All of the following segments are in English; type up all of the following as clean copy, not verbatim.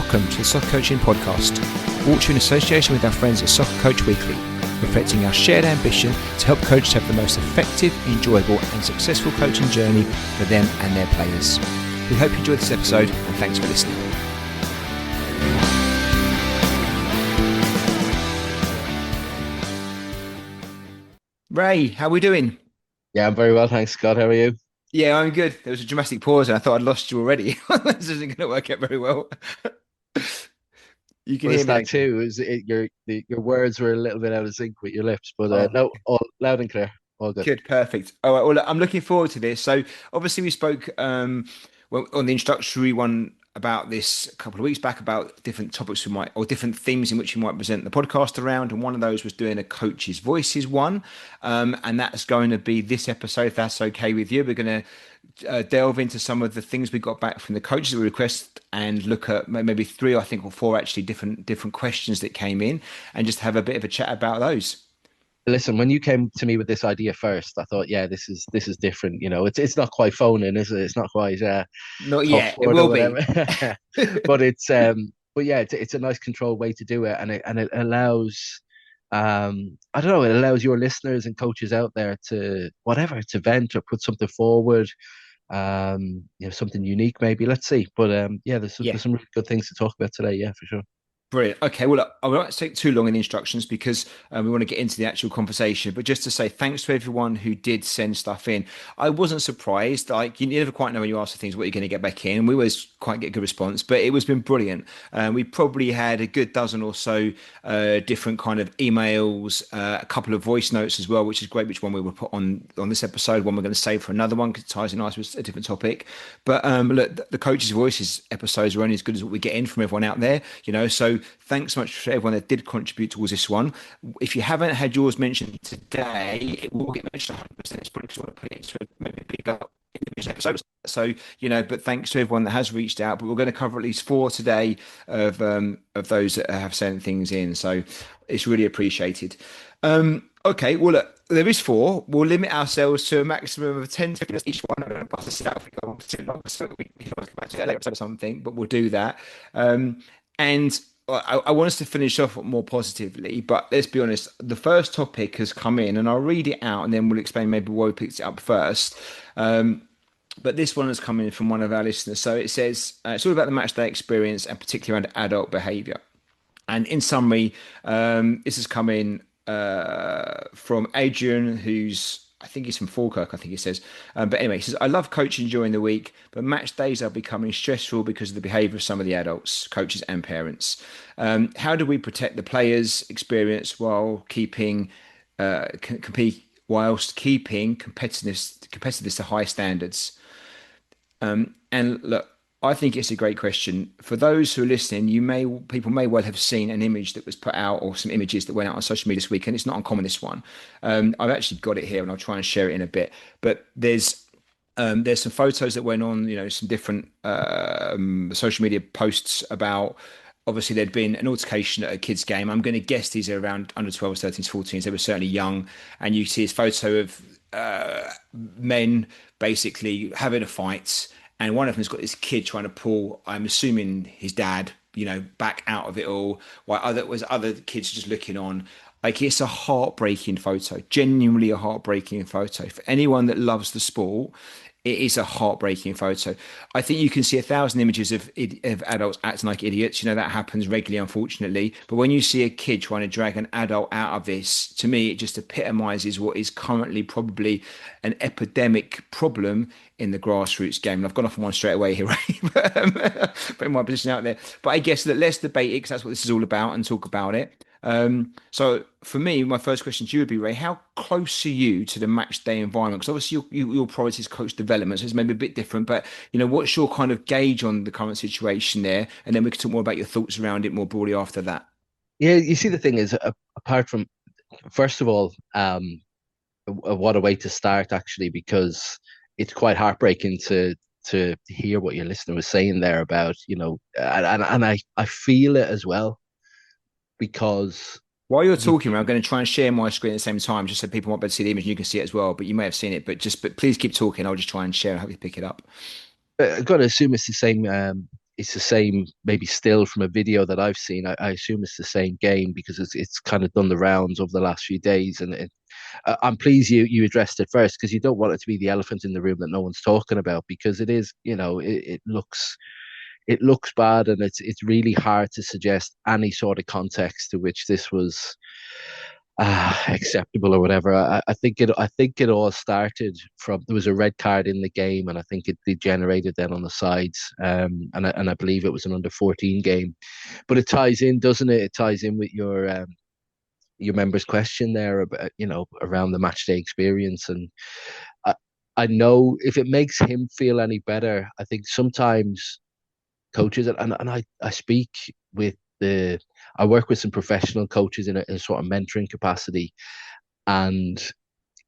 Welcome to the Soccer Coaching Podcast, brought to you in association with our friends at Soccer Coach Weekly, reflecting our shared ambition to help coaches have the most effective, enjoyable and successful coaching journey for them and their players. We hope you enjoyed this episode and thanks for listening. Ray, how are we doing? Yeah, I'm very well, thanks, Scott. How are you? Yeah, I'm good. There was a dramatic pause and I thought I'd lost you already. This isn't going to work out very well. You can Well, hear it's me that okay? too. Your words were a little bit out of sync with your lips, but Oh, no, all loud and clear, all good. good, perfect. All right, well, look, I'm looking forward to this. So, obviously, we spoke well, on the introductory one about this a couple of weeks back about different topics we might, or different themes in which we might present the podcast around. And one of those was doing a coach's voices one. And that's going to be this episode, if that's okay with you. We're going to delve into some of the things we got back from the coaches that we request and look at maybe three, I think, or four actually different questions that came in and just have a bit of a chat about those. Listen, when you came to me with this idea first, I thought, yeah, this is different. It's not quite phoning, is it? It's not quite Not top yet. It sport or will whatever. be. But yeah, it's a nice controlled way to do it, and it allows, I don't know, it allows your listeners and coaches out there to vent or put something forward, something unique maybe. Let's see, but yeah, Yeah. there's some really good things to talk about today. Yeah, for sure. Brilliant. Okay, well, look, I won't take too long in the instructions because we want to get into the actual conversation. But just to say thanks to everyone who did send stuff in. I wasn't surprised. Like you never quite know when you ask for things what you're going to get back in. We always quite get a good response, but it was been brilliant. We probably had a good dozen or so different kind of emails, a couple of voice notes as well, which is great. Which one we will put on this episode? One we're going to save for another one because it ties in nice with a different topic. But look, the coaches' voices episodes are only as good as what we get in from everyone out there. So thanks so much for everyone that did contribute towards this one. If you haven't had yours mentioned today, it will get mentioned 100%. It's probably because I want to put it into maybe a bigger individual episode. So, but thanks to everyone that has reached out. But we're going to cover at least four today of those that have sent things in. So it's really appreciated. Okay, well, look, there is four. We'll limit ourselves to a maximum of 10 to 15 minutes each one. I don't know if this out if we go on for too long, so we can always come back to that later episode or something, but we'll do that. And I want us to finish off more positively, but let's be honest, the first topic has come in, and I'll read it out and then we'll explain maybe why we picked it up first. But this one has come in from one of our listeners. So it says it's all about the match day experience and particularly around adult behaviour. And in summary, this has come in from Adrian, who's I think he's from Falkirk, I think he says. But anyway, he says, I love coaching during the week, but match days are becoming stressful because of the behaviour of some of the adults, coaches and parents. How do we protect the players' experience while keeping compete whilst keeping competitiveness to high standards? And look, I think it's a great question. For those who are listening, people may well have seen an image that was put out or some images that went out on social media this week, and it's not uncommon, this one. I've actually got it here and I'll try and share it in a bit. But there's some photos that went on, some different social media posts about obviously there'd been an altercation at a kids' game. I'm going to guess these are around under 12s, 13s, 14s. They were certainly young. And you see this photo of men basically having a fight, and one of them's got this kid trying to pull, I'm assuming his dad, back out of it all, while other kids just looking on. Like it's a heartbreaking photo, genuinely a heartbreaking photo. For anyone that loves the sport, it is a heartbreaking photo. I think you can see 1,000 images of adults acting like idiots. That happens regularly, unfortunately. But when you see a kid trying to drag an adult out of this, to me, it just epitomizes what is currently probably an epidemic problem in the grassroots game. And I've gone off on one straight away here, right? Putting my position out there. But I guess that let's debate it because that's what this is all about and talk about it. So for me, my first question to you would be, Ray, how close are you to the match day environment? Because obviously your priority is coach development, so it's maybe a bit different, but what's your kind of gauge on the current situation there? And then we can talk more about your thoughts around it more broadly after that. Yeah, you see, the thing is, apart from, first of all, what a way to start actually, because it's quite heartbreaking to hear what your listener was saying there about, and I feel it as well because While you're you talking, I'm going to try and share my screen at the same time, just so people might be able to see the image and you can see it as well. But you may have seen it, but please keep talking. I'll just try and share and hope you pick it up. I've got to assume it's the same it's the same, maybe still from a video that I've seen. I assume it's the same game because it's kind of done the rounds over the last few days, and I'm pleased you addressed it first because you don't want it to be the elephant in the room that no one's talking about because it is, it looks bad, and it's really hard to suggest any sort of context to which this was acceptable or whatever. I think it all started from there was a red card in the game, and I think it degenerated then on the sides. And I believe it was an under 14 game, but it ties in, doesn't it? It ties in with your member's question there about around the match day experience, and I, I know if it makes him feel any better, I think sometimes coaches and I speak with the I work with some professional coaches in a sort of mentoring capacity, and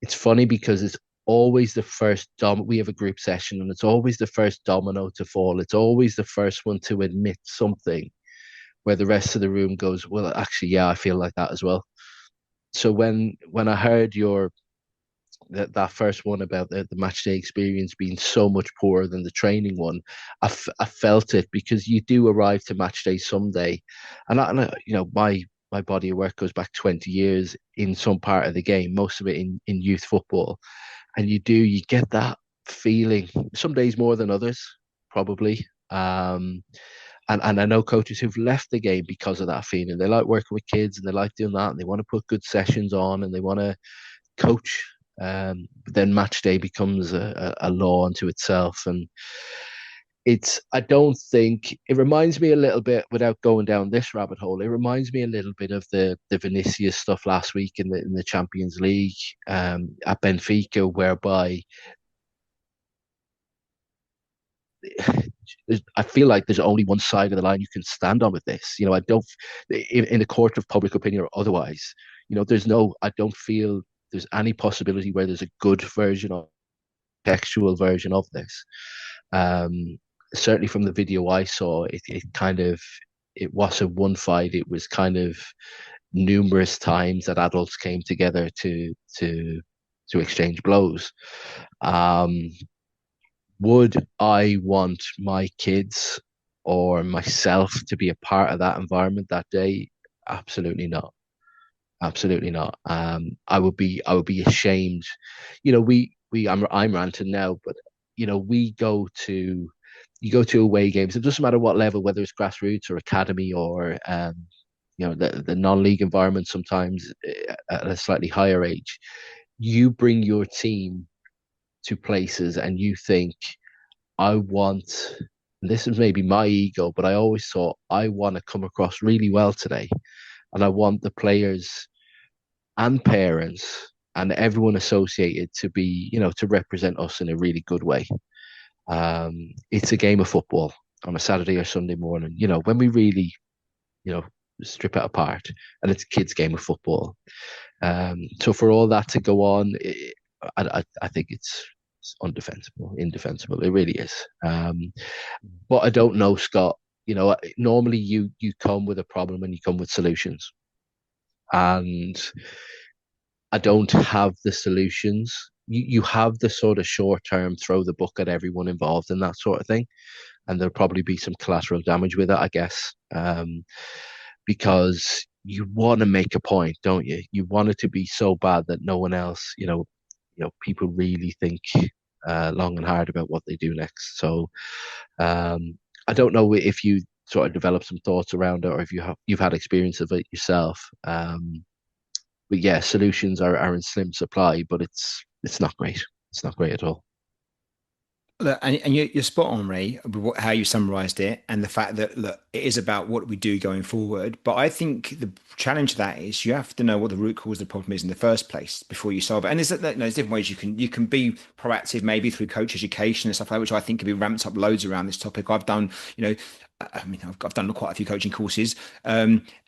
it's funny because it's always the first we have a group session and it's always the first domino to fall. It's always the first one to admit something where the rest of the room goes, well, actually, yeah, I feel like that as well. So when I heard that first one about the match day experience being so much poorer than the training one, I felt it because you do arrive to match day someday, and my body of work goes back 20 years in some part of the game, most of it in youth football, and you get that feeling. Some days more than others, probably. And I know coaches who've left the game because of that feeling. They like working with kids and they like doing that, and they want to put good sessions on and they want to coach. But then match day becomes a law unto itself, and I don't think it reminds me a little bit, without going down this rabbit hole. It reminds me a little bit of the Vinicius stuff last week in the Champions League at Benfica, whereby I feel like there's only one side of the line you can stand on with this. I don't, in a court of public opinion or otherwise, I don't feel there's any possibility where there's a good version or textual version of this. Um, Certainly from the video I saw, it kind of, it wasn't one fight. It was kind of numerous times that adults came together to exchange blows. Um, would I want my kids or myself to be a part of that environment that day? Absolutely not. Absolutely not. I would be ashamed. I'm ranting now, but we go to you go to away games. It doesn't matter what level, whether it's grassroots or academy or the non-league environment. Sometimes at a slightly higher age, you bring your team to places, and you think, I want. This is maybe my ego, but I always thought I want to come across really well today, and I want the players and parents and everyone associated to be, to represent us in a really good way. It's a game of football on a Saturday or Sunday morning, when we really, you know, strip it apart, and it's a kids' game of football. So for all that to go on, I think it's undefensible, indefensible. It really is. But I don't know, Scott. Normally you come with a problem and you come with solutions, and I don't have the solutions. You have the sort of short term throw the book at everyone involved in that sort of thing, and there'll probably be some collateral damage with it, I guess, because you want to make a point, don't you? You want it to be so bad that no one else, people really think long and hard about what they do next. So I don't know if you sort of develop some thoughts around it, or if you've had experience of it yourself. But yeah, solutions are in slim supply, but it's not great. It's not great at all. Look, and you're spot on, Ray, with how you summarized it, and the fact that, look, it is about what we do going forward. But I think the challenge of that is you have to know what the root cause of the problem is in the first place before you solve it. And there's different ways you can be proactive, maybe through coach education and stuff like that, which I think can be ramped up loads around this topic. I've done, I mean, I've done quite a few coaching courses,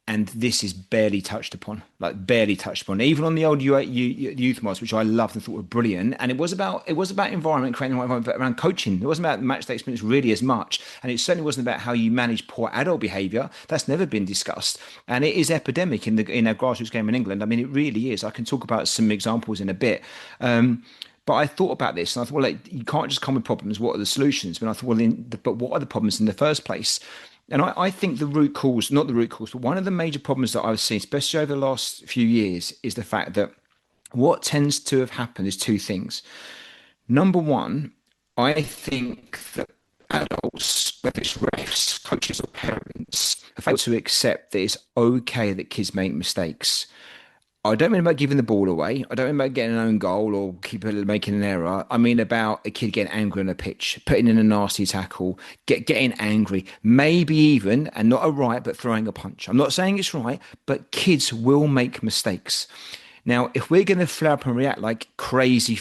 and this is barely touched upon, like barely touched upon. Even on the old youth mods, which I loved and thought were brilliant, and it was about environment, creating an environment around coaching. It wasn't about match day experience really as much, and it certainly wasn't about how you manage poor adult behaviour. That's never been discussed, and it is epidemic in our grassroots game in England. I mean, it really is. I can talk about some examples in a bit. But I thought about this and I thought, well, like, you can't just come with problems. What are the solutions? But I thought, well, but what are the problems in the first place? And I think the root cause, not the root cause, but one of the major problems that I've seen, especially over the last few years, is the fact that what tends to have happened is two things. Number one, I think that adults, whether it's refs, coaches, or parents, have failed to accept that it's okay that kids make mistakes. I don't mean about giving the ball away. I don't mean about getting an own goal or keep making an error. I mean about a kid getting angry on a pitch, putting in a nasty tackle, getting angry, maybe even, and not a right, but throwing a punch. I'm not saying it's right, but kids will make mistakes. Now, if we're going to flare up and react like crazy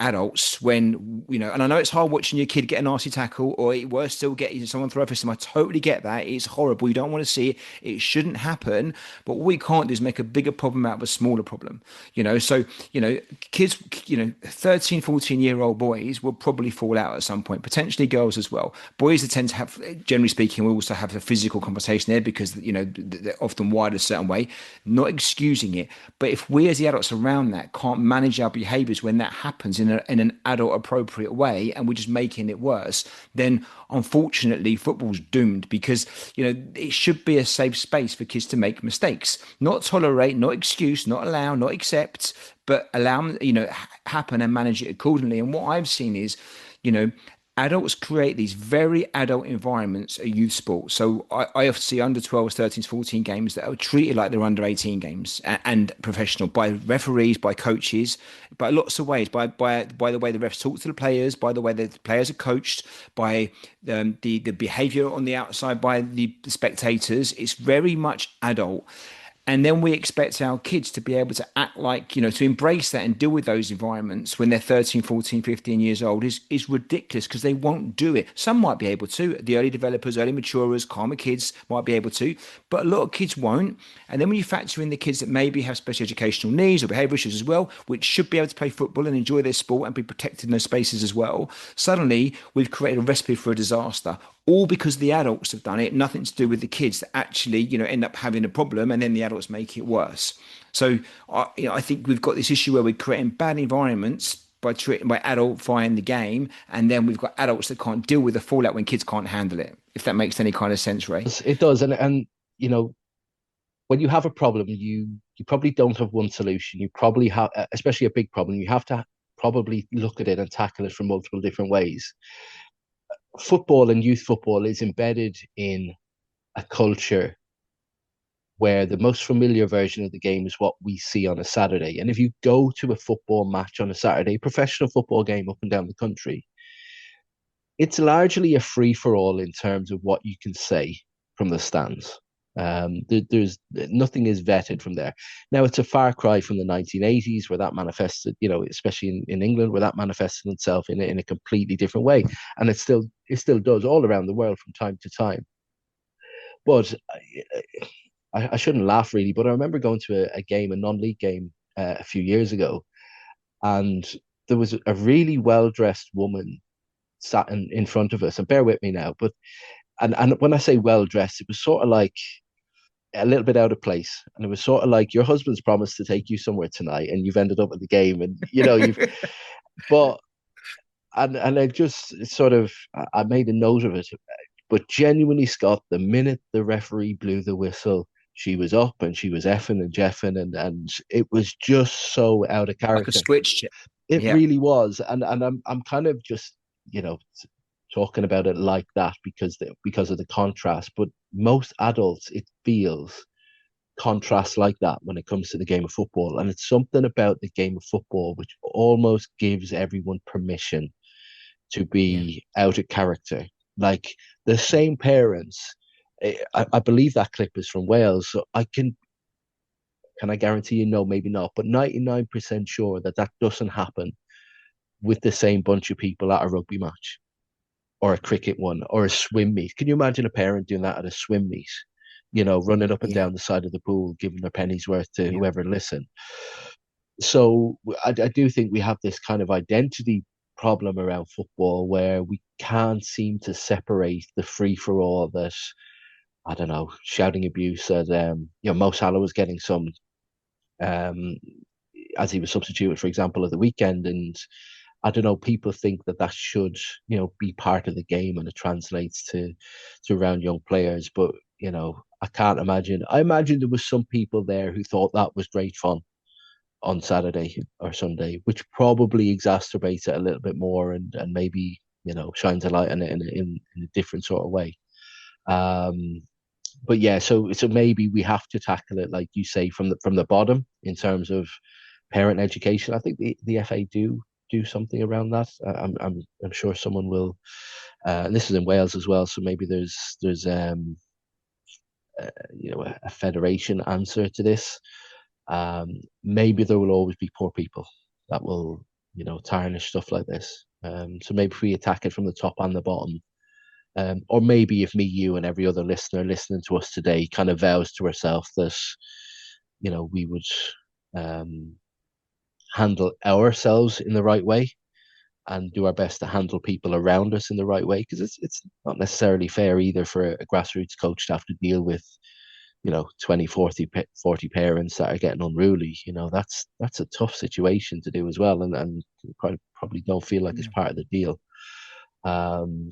adults when, and I know it's hard watching your kid get a nasty tackle or worse still get someone throw a fist. I totally get that. It's horrible. You don't want to see it. It shouldn't happen. But what we can't do is make a bigger problem out of a smaller problem. So, kids, 13, 14-year-old boys will probably fall out at some point, potentially girls as well. Boys that tend to have, generally speaking, we also have a physical conversation there because, they're often wired a certain way, not excusing it. But if we as the adults around that can't manage our behaviors when that happens, in an adult appropriate way and we're just making it worse, then unfortunately football's doomed because it should be a safe space for kids to make mistakes, not tolerate, not excuse, not allow, not accept, but allow them happen and manage it accordingly. And what I've seen is you know adults create these very adult environments at youth sport. So I often see under 12s, 13s, 14 games that are treated like they're under 18 games and professional by referees, by coaches, by lots of ways, by the way the refs talk to the players, by the way the players are coached, by the behavior on the outside, by the spectators. It's very much adult. And then we expect our kids to be able to act like, to embrace that and deal with those environments when they're 13, 14, 15 years old is ridiculous because they won't do it. Some might be able to. The early developers, early maturers, calmer kids might be able to, but a lot of kids won't. And then when you factor in the kids that maybe have special educational needs or behavior issues as well, which should be able to play football and enjoy their sport and be protected in those spaces as well, suddenly we've created a recipe for a disaster all because the adults have done it, nothing to do with the kids that actually, end up having a problem and then the adults make it worse. So, I think we've got this issue where we're creating bad environments by adultifying the game, and then we've got adults that can't deal with the fallout when kids can't handle it. If that makes any kind of sense, Ray. It does, and you know, when you have a problem, you probably don't have one solution. You probably have, especially a big problem, you have to probably look at it and tackle it from multiple different ways. Football and youth football is embedded in a culture where the most familiar version of the game is what we see on a Saturday. And if you go to a football match on a Saturday, professional football game up and down the country, it's largely a free for all in terms of what you can say from the stands. There's nothing is vetted from there. Now it's a far cry from the 1980s where that manifested, especially in England, where that manifested itself in a completely different way, and it still does all around the world from time to time. But I shouldn't laugh really, but I remember going to a game, a non-league game, a few years ago, and there was a really well-dressed woman sat in front of us, and bear with me now, but and when I say well-dressed, it was sort of like a little bit out of place. And it was sort of like your husband's promised to take you somewhere tonight and you've ended up at the game and you've but and I just sort of I made a note of it. But genuinely, Scott, the minute the referee blew the whistle, she was up and she was effing and jeffing and it was just so out of Like a character. switch. It Yeah. really was. And I'm kind of just, you know, talking about it like that because of the contrast. But most adults, it feels contrast like that when it comes to the game of football. And it's something about the game of football which almost gives everyone permission to Yeah. be out of character. Like the same parents, I believe that clip is from Wales. So can I guarantee you no, maybe not, but 99% sure that that doesn't happen with the same bunch of people at a rugby match or a cricket one or a swim meet. Can you imagine a parent doing that at a swim meet? Running up and Yeah. down the side of the pool, giving their pennies worth to Yeah. whoever listen. So I do think we have this kind of identity problem around football where we can't seem to separate the free for all that I don't know shouting abuse at Mo Salah was getting some um as he was substituted, for example, at the weekend. And I don't know, people think that that should, be part of the game and it translates to around young players. But, I can't imagine. I imagine there was some people there who thought that was great fun on Saturday or Sunday, which probably exacerbates it a little bit more and maybe, shines a light on it in a different sort of way. Um, but yeah, so maybe we have to tackle it, like you say, from the bottom in terms of parent education. I think the FA do something around that. I'm sure someone will. And this is in Wales as well, so maybe there's a federation answer to this. Maybe there will always be poor people that will tarnish stuff like this. So maybe if we attack it from the top and the bottom, or maybe if me, you, and every other listener listening to us today kind of vows to ourselves that we would um, handle ourselves in the right way and do our best to handle people around us in the right way, because it's not necessarily fair either for a grassroots coach to have to deal with 20 40 parents that are getting unruly. That's a tough situation to do as well, and probably don't feel like it's Yeah. part of the deal. um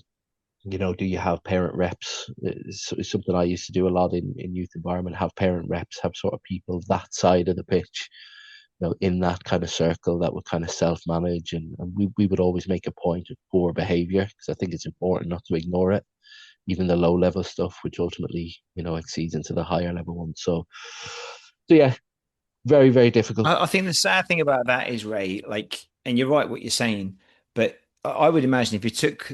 do you have parent reps? It's something I used to do a lot in youth environment. Have parent reps, have sort of people that side of the pitch, in that kind of circle that would kind of self-manage, and we would always make a point of poor behavior, because I think it's important not to ignore it, even the low level stuff, which ultimately, exceeds into the higher level ones. So yeah, very, very difficult. I think the sad thing about that is, Ray, like, and you're right what you're saying, but I would imagine if you took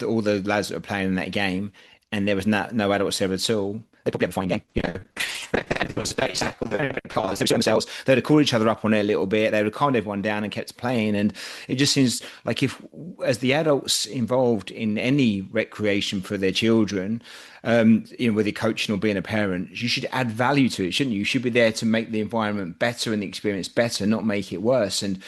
all the lads that were playing in that game, and there was no adults there at all, they'd probably have a fine game, It was a day tackle, they'd shot themselves, they'd have called each other up on it a little bit, they would have calmed everyone down and kept playing. And it just seems like, if, as the adults involved in any recreation for their children, whether you're coaching or being a parent, you should add value to it, shouldn't you? You should be there to make the environment better and the experience better, not make it worse. And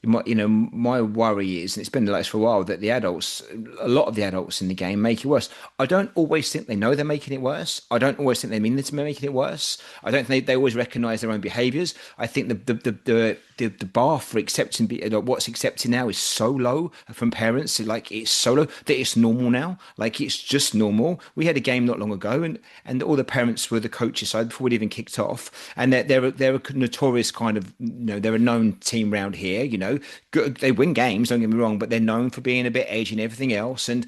my worry is, and it's been like this for a while, that a lot of the adults in the game make it worse. I don't always think they know they're making it worse. I don't always think they mean to be making it worse. I don't think they always recognize their own behaviors. I think the bar for accepting what's accepted now is so low from parents. Like, it's so low that it's normal now. Like, it's just normal. We had a game not long ago, and all the parents were the coaches side before we'd even kicked off, and they're a notorious kind of, they're a known team round here. Good, they win games, don't get me wrong, but they're known for being a bit edgy and everything else. And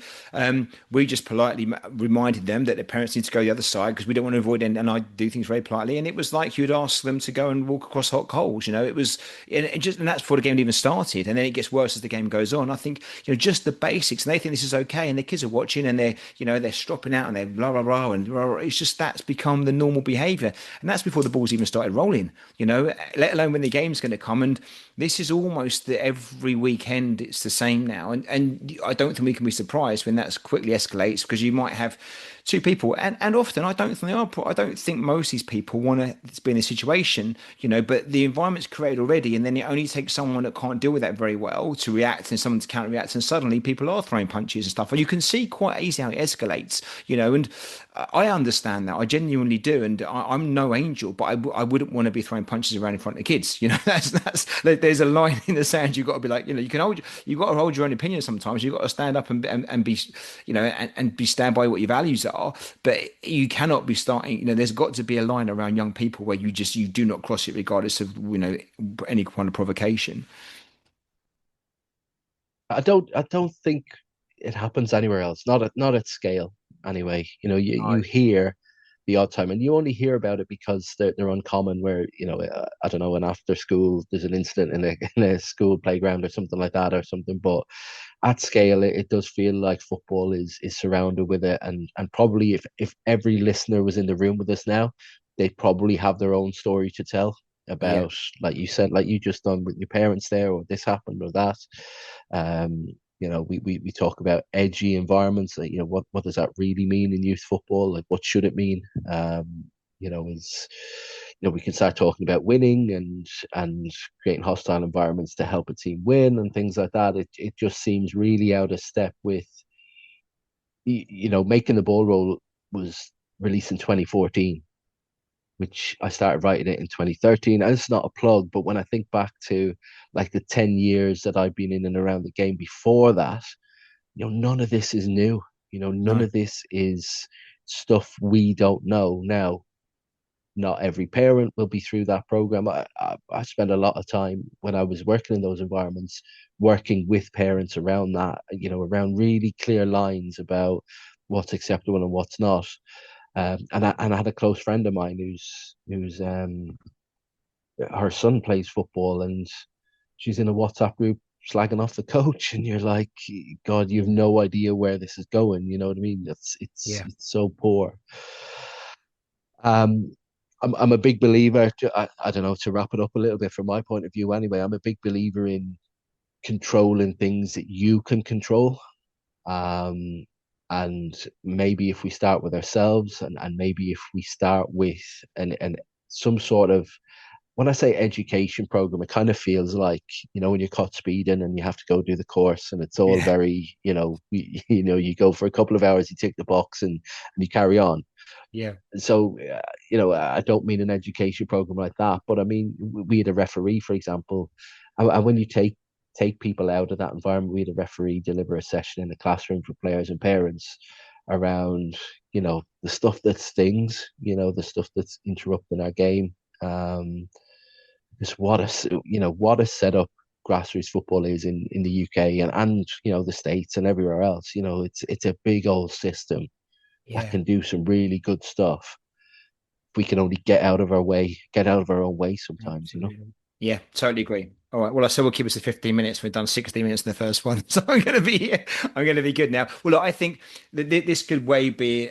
we just politely reminded them that their parents need to go the other side, because we don't want to avoid, and I do things very politely. And it was like you'd ask them to go and walk across hot coals. It was, and that's before the game even started. And then it gets worse as the game goes on. I think, just the basics, and they think this is okay, and the kids are watching, and they're stropping out, and they're blah blah blah, and blah, blah. It's just, that's become the normal behaviour, and that's before the ball's even started rolling. Let alone when the game's going to come. And this is almost every weekend it's the same now, and I don't think we can be surprised when that quickly escalates, because you might have two people, and often I don't think most of these people want to be in a situation, but the environment's created already, and then it only takes someone that can't deal with that very well to react, and someone to counter react, and suddenly people are throwing punches and stuff, and you can see quite easily how it escalates. And I understand that, I genuinely do, and I'm no angel, but I wouldn't want to be throwing punches around in front of kids. There's a line in the sand. You've got to be like, you've got to hold your own opinion sometimes. You've got to stand up and be, and be stand by what your values are. But you cannot be starting, there's got to be a line around young people where you do not cross it, regardless of, any kind of provocation. I don't think it happens anywhere else. Not at scale anyway. You No. hear the odd time, and you only hear about it because they're uncommon. Where I don't know, and after school there's an incident in a in a school playground or something like that or something. But at scale, it does feel like football is surrounded with it, and probably if every listener was in the room with us now, they'd probably have their own story to tell Yeah. about, like you said, like you just done with your parents there, or this happened or that. We talk about edgy environments. Like, what does that really mean in youth football? Like, what should it mean? Is we can start talking about winning and creating hostile environments to help a team win and things like that. It just seems really out of step with making the ball roll was released in 2014. which I started writing it in 2013. And it's not a plug, but when I think back to like the 10 years that I've been in and around the game before that, none of this is new. None No. of this is stuff we don't know. Now, not every parent will be through that program. I spent a lot of time when I was working in those environments, working with parents around that, around really clear lines about what's acceptable and what's not. And I had a close friend of mine who's her son plays football, and she's in a WhatsApp group slagging off the coach, and you're like, God, you have Yeah. no idea where this is going. You know what I mean? Yeah. It's so poor. Um, I'm a big believer. I don't know, to wrap it up a little bit from my point of view. Anyway, I'm a big believer in controlling things that you can control. Um, and maybe if we start with ourselves, and maybe if we start with an some sort of, when I say education program, it kind of feels like, when you're caught speeding and you have to go do the course, and it's all Yeah. very, you go for a couple of hours, you tick the box, and you carry on. Yeah. So, I don't mean an education program like that, but I mean, we had a referee, for example, and when you take people out of that environment, we had a referee deliver a session in the classroom for players and parents around, the stuff that stings, the stuff that's interrupting our game. Just what a setup grassroots football is in the UK, and the States and everywhere else. It's a big old system that Yeah. can do some really good stuff. We can only get out of our way, get out of our own way sometimes. Absolutely. Yeah, totally agree. All right. Well, I said we'll keep us to 15 minutes. We've done 60 minutes in the first one. So I'm going to be good now. Well, look, I think that this could way be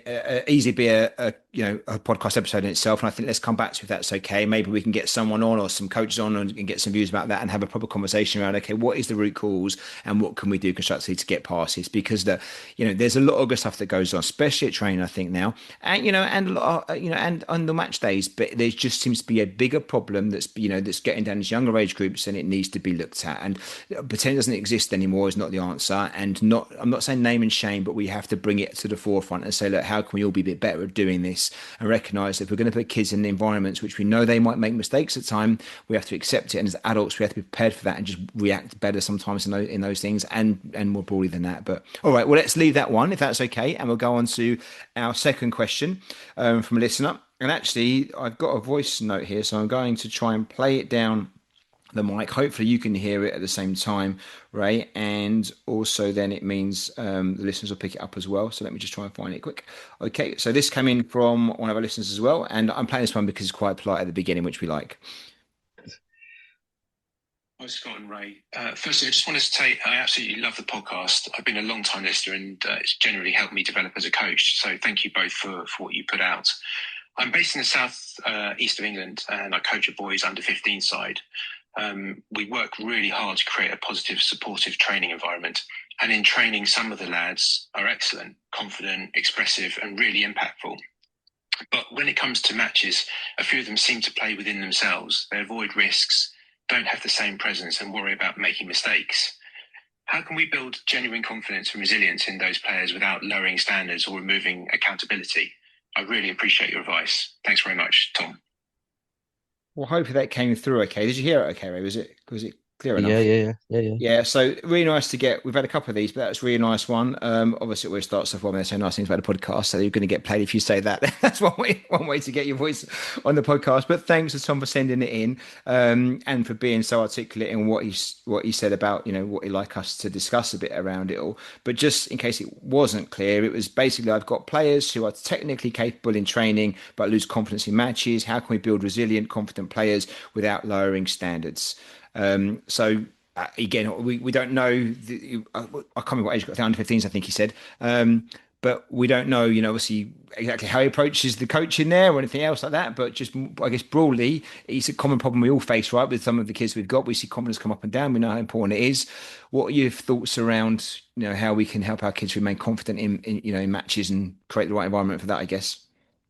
easily be a podcast episode in itself. And I think let's come back to if that's okay. Maybe we can get someone on or some coaches on and get some views about that and have a proper conversation around, okay, what is the root cause and what can we do constructively to get past this? Because there's a lot of good stuff that goes on, especially at training, I think now, and a lot, and on the match days, but there just seems to be a bigger problem that's getting down these younger age groups, and it needs to be looked at. And pretend it doesn't exist anymore is not the answer. And I'm not saying name and shame, but we have to bring it to the forefront and say, look, how can we all be a bit better at doing this and recognize that if we're going to put kids in environments which we know they might make mistakes at time, we have to accept it. And as adults, we have to be prepared for that and just react better sometimes in those things and more broadly than that. But all right, well, let's leave that one if that's okay. And we'll go on to our second question from a listener. And actually, I've got a voice note here, so I'm going to try and play it down the mic. Hopefully, you can hear it at the same time, Ray. And also, then it means the listeners will pick it up as well. So let me just try and find it quick. Okay, so this came in from one of our listeners as well. And I'm playing this one because it's quite polite at the beginning, which we like. Hi, Scott and Ray. Firstly, I just wanted to say I absolutely love the podcast. I've been a long time listener and it's generally helped me develop as a coach. So thank you both for what you put out. I'm based in the south east of England and I coach a boys under 15 side. We work really hard to create a positive, supportive training environment. And in training, some of the lads are excellent, confident, expressive, and really impactful. But when it comes to matches, a few of them seem to play within themselves. They avoid risks, don't have the same presence, and worry about making mistakes. How can we build genuine confidence and resilience in those players without lowering standards or removing accountability? I really appreciate your advice. Thanks very much, Tom. Well, hopefully that came through okay. Did you hear it okay, Ray? Was it clear Yeah, enough? yeah, yeah, yeah, yeah. Yeah, so really nice to get. We've had a couple of these, but that's a really nice one. Obviously, it always starts off when they say nice things about the podcast, so you're going to get played if you say that. That's one way to get your voice on the podcast. But thanks to Tom for sending it in, and for being so articulate in what he said about what he'd like us to discuss a bit around it all. But just in case it wasn't clear, it was basically I've got players who are technically capable in training but lose confidence in matches. How can we build resilient, confident players without lowering standards? So again, we don't know. I can't remember what age got the under 15s. I think he said, but we don't know. Obviously exactly how he approaches the coaching there or anything else like that. But just I guess broadly, it's a common problem we all face, right? With some of the kids we've got, we see confidence come up and down. We know how important it is. What are your thoughts around how we can help our kids remain confident in matches and create the right environment for that? I guess.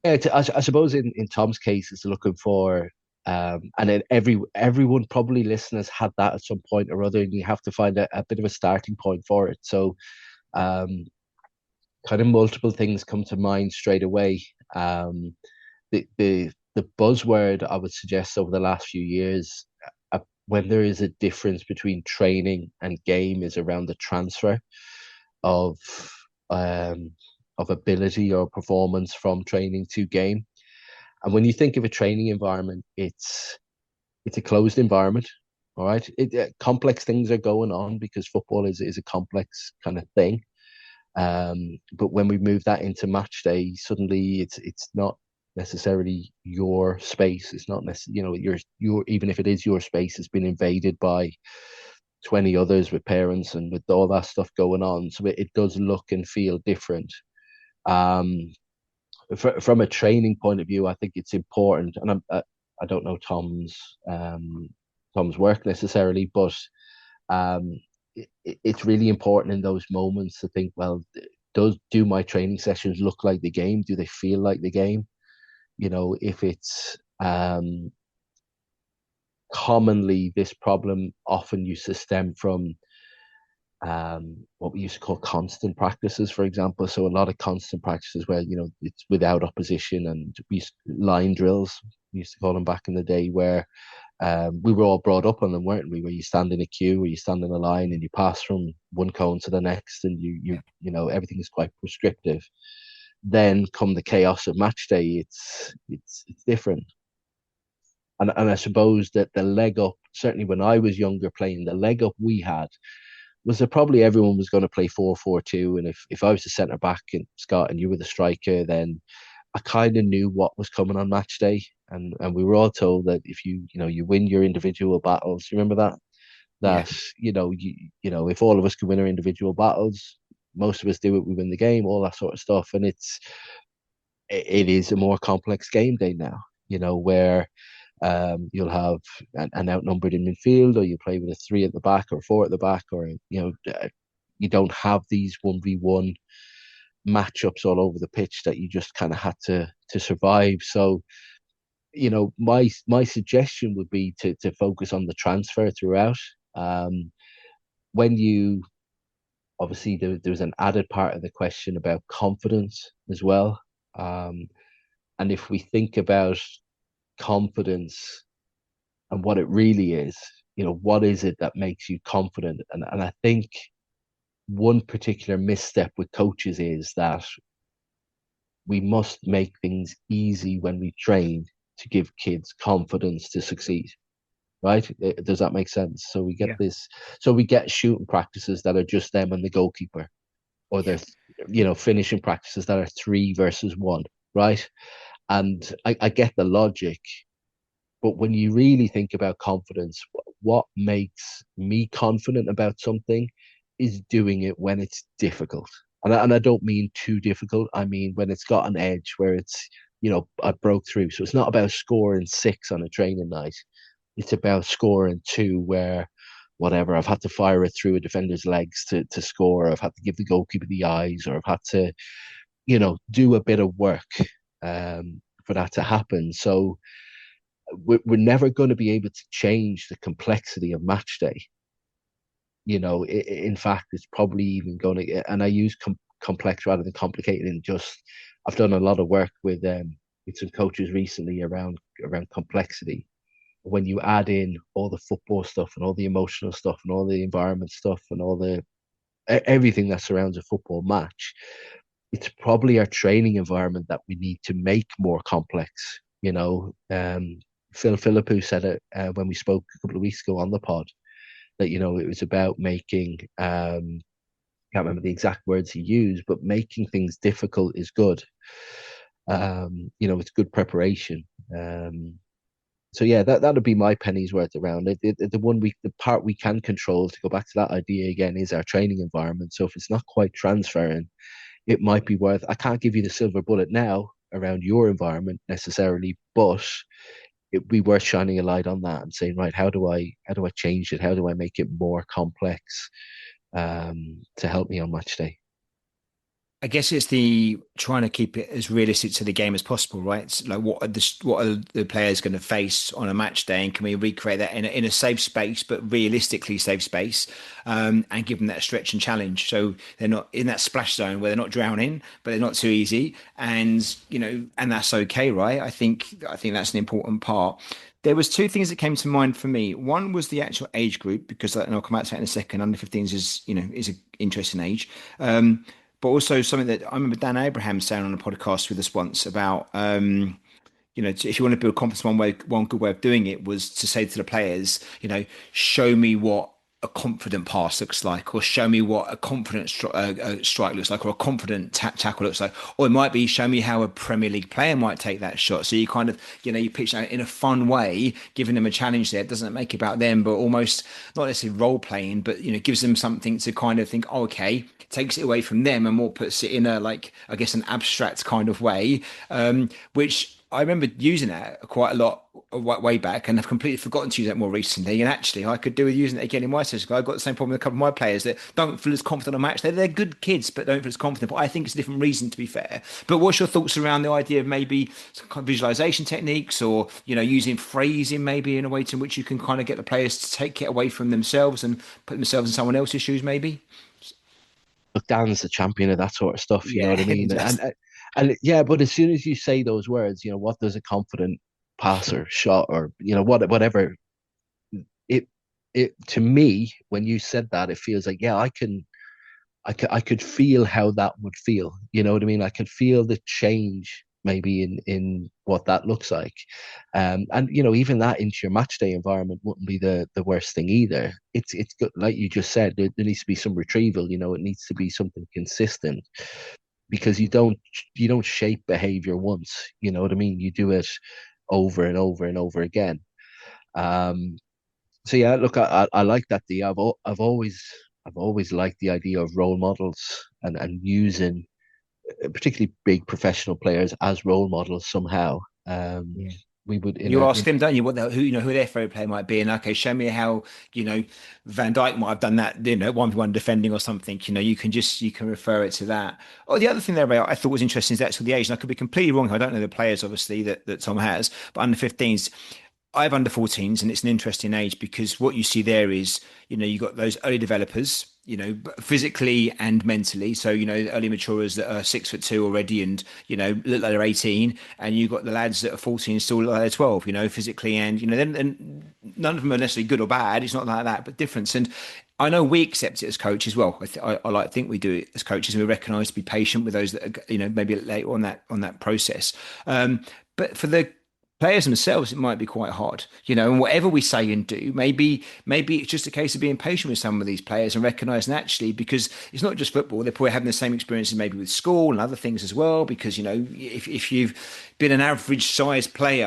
Yeah, I suppose in Tom's case, it's looking for, and then everyone probably listeners had that at some point or other, and you have to find a bit of a starting point for it. So, um, kind of multiple things come to mind straight away. The the buzzword I would suggest over the last few years, when there is a difference between training and game, is around the transfer of um, ability or performance from training to game. And when you think of a training environment, it's a closed environment. All right, complex things are going on because football is a complex kind of thing. But when we move that into match day, suddenly it's not necessarily your space. It's not necessarily, your even if it is your space, it's been invaded by 20 others with parents and with all that stuff going on. So it does look and feel different. Um, from a training point of view, I think it's important, and I don't know Tom's work necessarily, but um, it's really important in those moments to think, well, do my training sessions look like the game? Do they feel like the game? If it's commonly, this problem often used to stem from what we used to call constant practices, for example. So a lot of constant practices where it's without opposition, and line drills, we used to call them back in the day, where we were all brought up on them, weren't we? Where you stand in a queue, where you stand in a line, and you pass from one cone to the next, and everything is quite prescriptive. Then come the chaos of match day, it's different. And I suppose that the leg up, certainly when I was younger playing, the leg up we had was that probably everyone was going to play 4-4-2. And if I was the centre back, and Scott, and you were the striker, then I kind of knew what was coming on match day. And we were all told that if you win your individual battles, remember that? Yeah. That, if all of us could win our individual battles, most of us do it, we win the game, all that sort of stuff. And it is a more complex game day now, where you'll have an outnumbered in midfield, or you play with a three at the back or four at the back, or you don't have these 1v1 matchups all over the pitch that you just kind of had to survive. So my suggestion would be to focus on the transfer throughout. When you obviously there's an added part of the question about confidence as well. And if we think about confidence and what it really is, what is it that makes you confident? And I think one particular misstep with coaches is that we must make things easy when we train to give kids confidence to succeed. Right? Does that make sense? So we get Yeah. this, so we get shooting practices that are just them and the goalkeeper, or Yeah. they're finishing practices that are 3 versus 1, right? And I get the logic, but when you really think about confidence, what makes me confident about something is doing it when it's difficult. And I don't mean too difficult. I mean when it's got an edge, where it's, I broke through. So it's not about scoring 6 on a training night. It's about scoring 2 where whatever, I've had to fire it through a defender's legs to score. I've had to give the goalkeeper the eyes, or I've had to, do a bit of work for that to happen. So we're never going to be able to change the complexity of match day. In fact, it's probably even going to, and I use complex rather than complicated. And just, I've done a lot of work with some coaches recently around complexity. When you add in all the football stuff and all the emotional stuff and all the environment stuff and all the everything that surrounds a football match, it's probably our training environment that we need to make more complex. Phil Philippou said it when we spoke a couple of weeks ago on the pod, that it was about making can't remember the exact words he used, but making things difficult is good. It's good preparation. So yeah, that would be my penny's worth around it. The part we can control, to go back to that idea again, is our training environment. So if it's not quite transferring, it might be worth. I can't give you the silver bullet now around your environment necessarily, but it'd be worth shining a light on that and saying, right, how do I change it? How do I make it more complex to help me on match day? I guess it's the trying to keep it as realistic to the game as possible, right? It's like what are the players going to face on a match day, and can we recreate that in a safe space, but realistically safe space, and give them that stretch and challenge, so they're not in that splash zone where they're not drowning, but they're not too easy, and and that's okay, right? I think that's an important part. There was two things that came to mind for me. One was the actual age group, because and I'll come back to that in a second. Under 15s is an interesting age. But also something that I remember Dan Abraham saying on a podcast with us once about, if you want to build confidence, one good way of doing it was to say to the players, show me what a confident pass looks like, or show me what a confident strike looks like, or a confident tackle looks like, or it might be show me how a Premier League player might take that shot. So you kind of, you pitch that in a fun way, giving them a challenge there. It doesn't make it about them, but almost not necessarily role playing, but gives them something to kind of think, oh, okay, takes it away from them and more puts it in a, like, I guess, an abstract kind of way, which I remember using that quite a lot way back, and I've completely forgotten to use that more recently. And actually, I could do with using it again in my session. I've got the same problem with a couple of my players that don't feel as confident on a match. They're good kids, but don't feel as confident. But I think it's a different reason, to be fair. But what's your thoughts around the idea of maybe some kind of visualization techniques, or using phrasing maybe in a way to which you can kind of get the players to take it away from themselves and put themselves in someone else's shoes, maybe? Look, Dan's the champion of that sort of stuff. You know Yeah, what I mean? just And yeah, but as soon as you say those words, what does a confident passer, shot, or whatever it it to me when you said that, it feels like, yeah, I could feel how that would feel. You know what I mean? I could feel the change maybe in what that looks like. And even that into your match day environment wouldn't be the worst thing either. It's good, like you just said, there needs to be some retrieval. It needs to be something consistent, because you don't shape behavior once. You know what I mean? You do it over and over and over again. Um, so yeah, look, I like that. I've always liked the idea of role models, and using particularly big professional players as role models somehow. yeah. We would You ask them, don't you, who their favorite player might be, and okay, show me how Van Dijk might have done that, 1v1 defending or something. You can refer it to that. Oh, the other thing there, Ray, I thought was interesting is actually the age, and I could be completely wrong. I don't know the players, obviously, that Tom has, but under 15s. I have under 14s, and it's an interesting age because what you see there is, you've got those early developers, physically and mentally. So, early maturers that are 6'2" already and, look like they're 18. And you've got the lads that are 14 still look like they're 12, physically. And, then and none of them are necessarily good or bad. It's not like that, but difference. And I know we accept it as coaches as well. I like to think we do it as coaches, and we recognise to be patient with those that are, maybe later on that process. But for the players themselves, it might be quite hard, and whatever we say and do, maybe it's just a case of being patient with some of these players and recognizing actually, because it's not just football, they're probably having the same experiences maybe with school and other things as well, because if you've been an average sized player,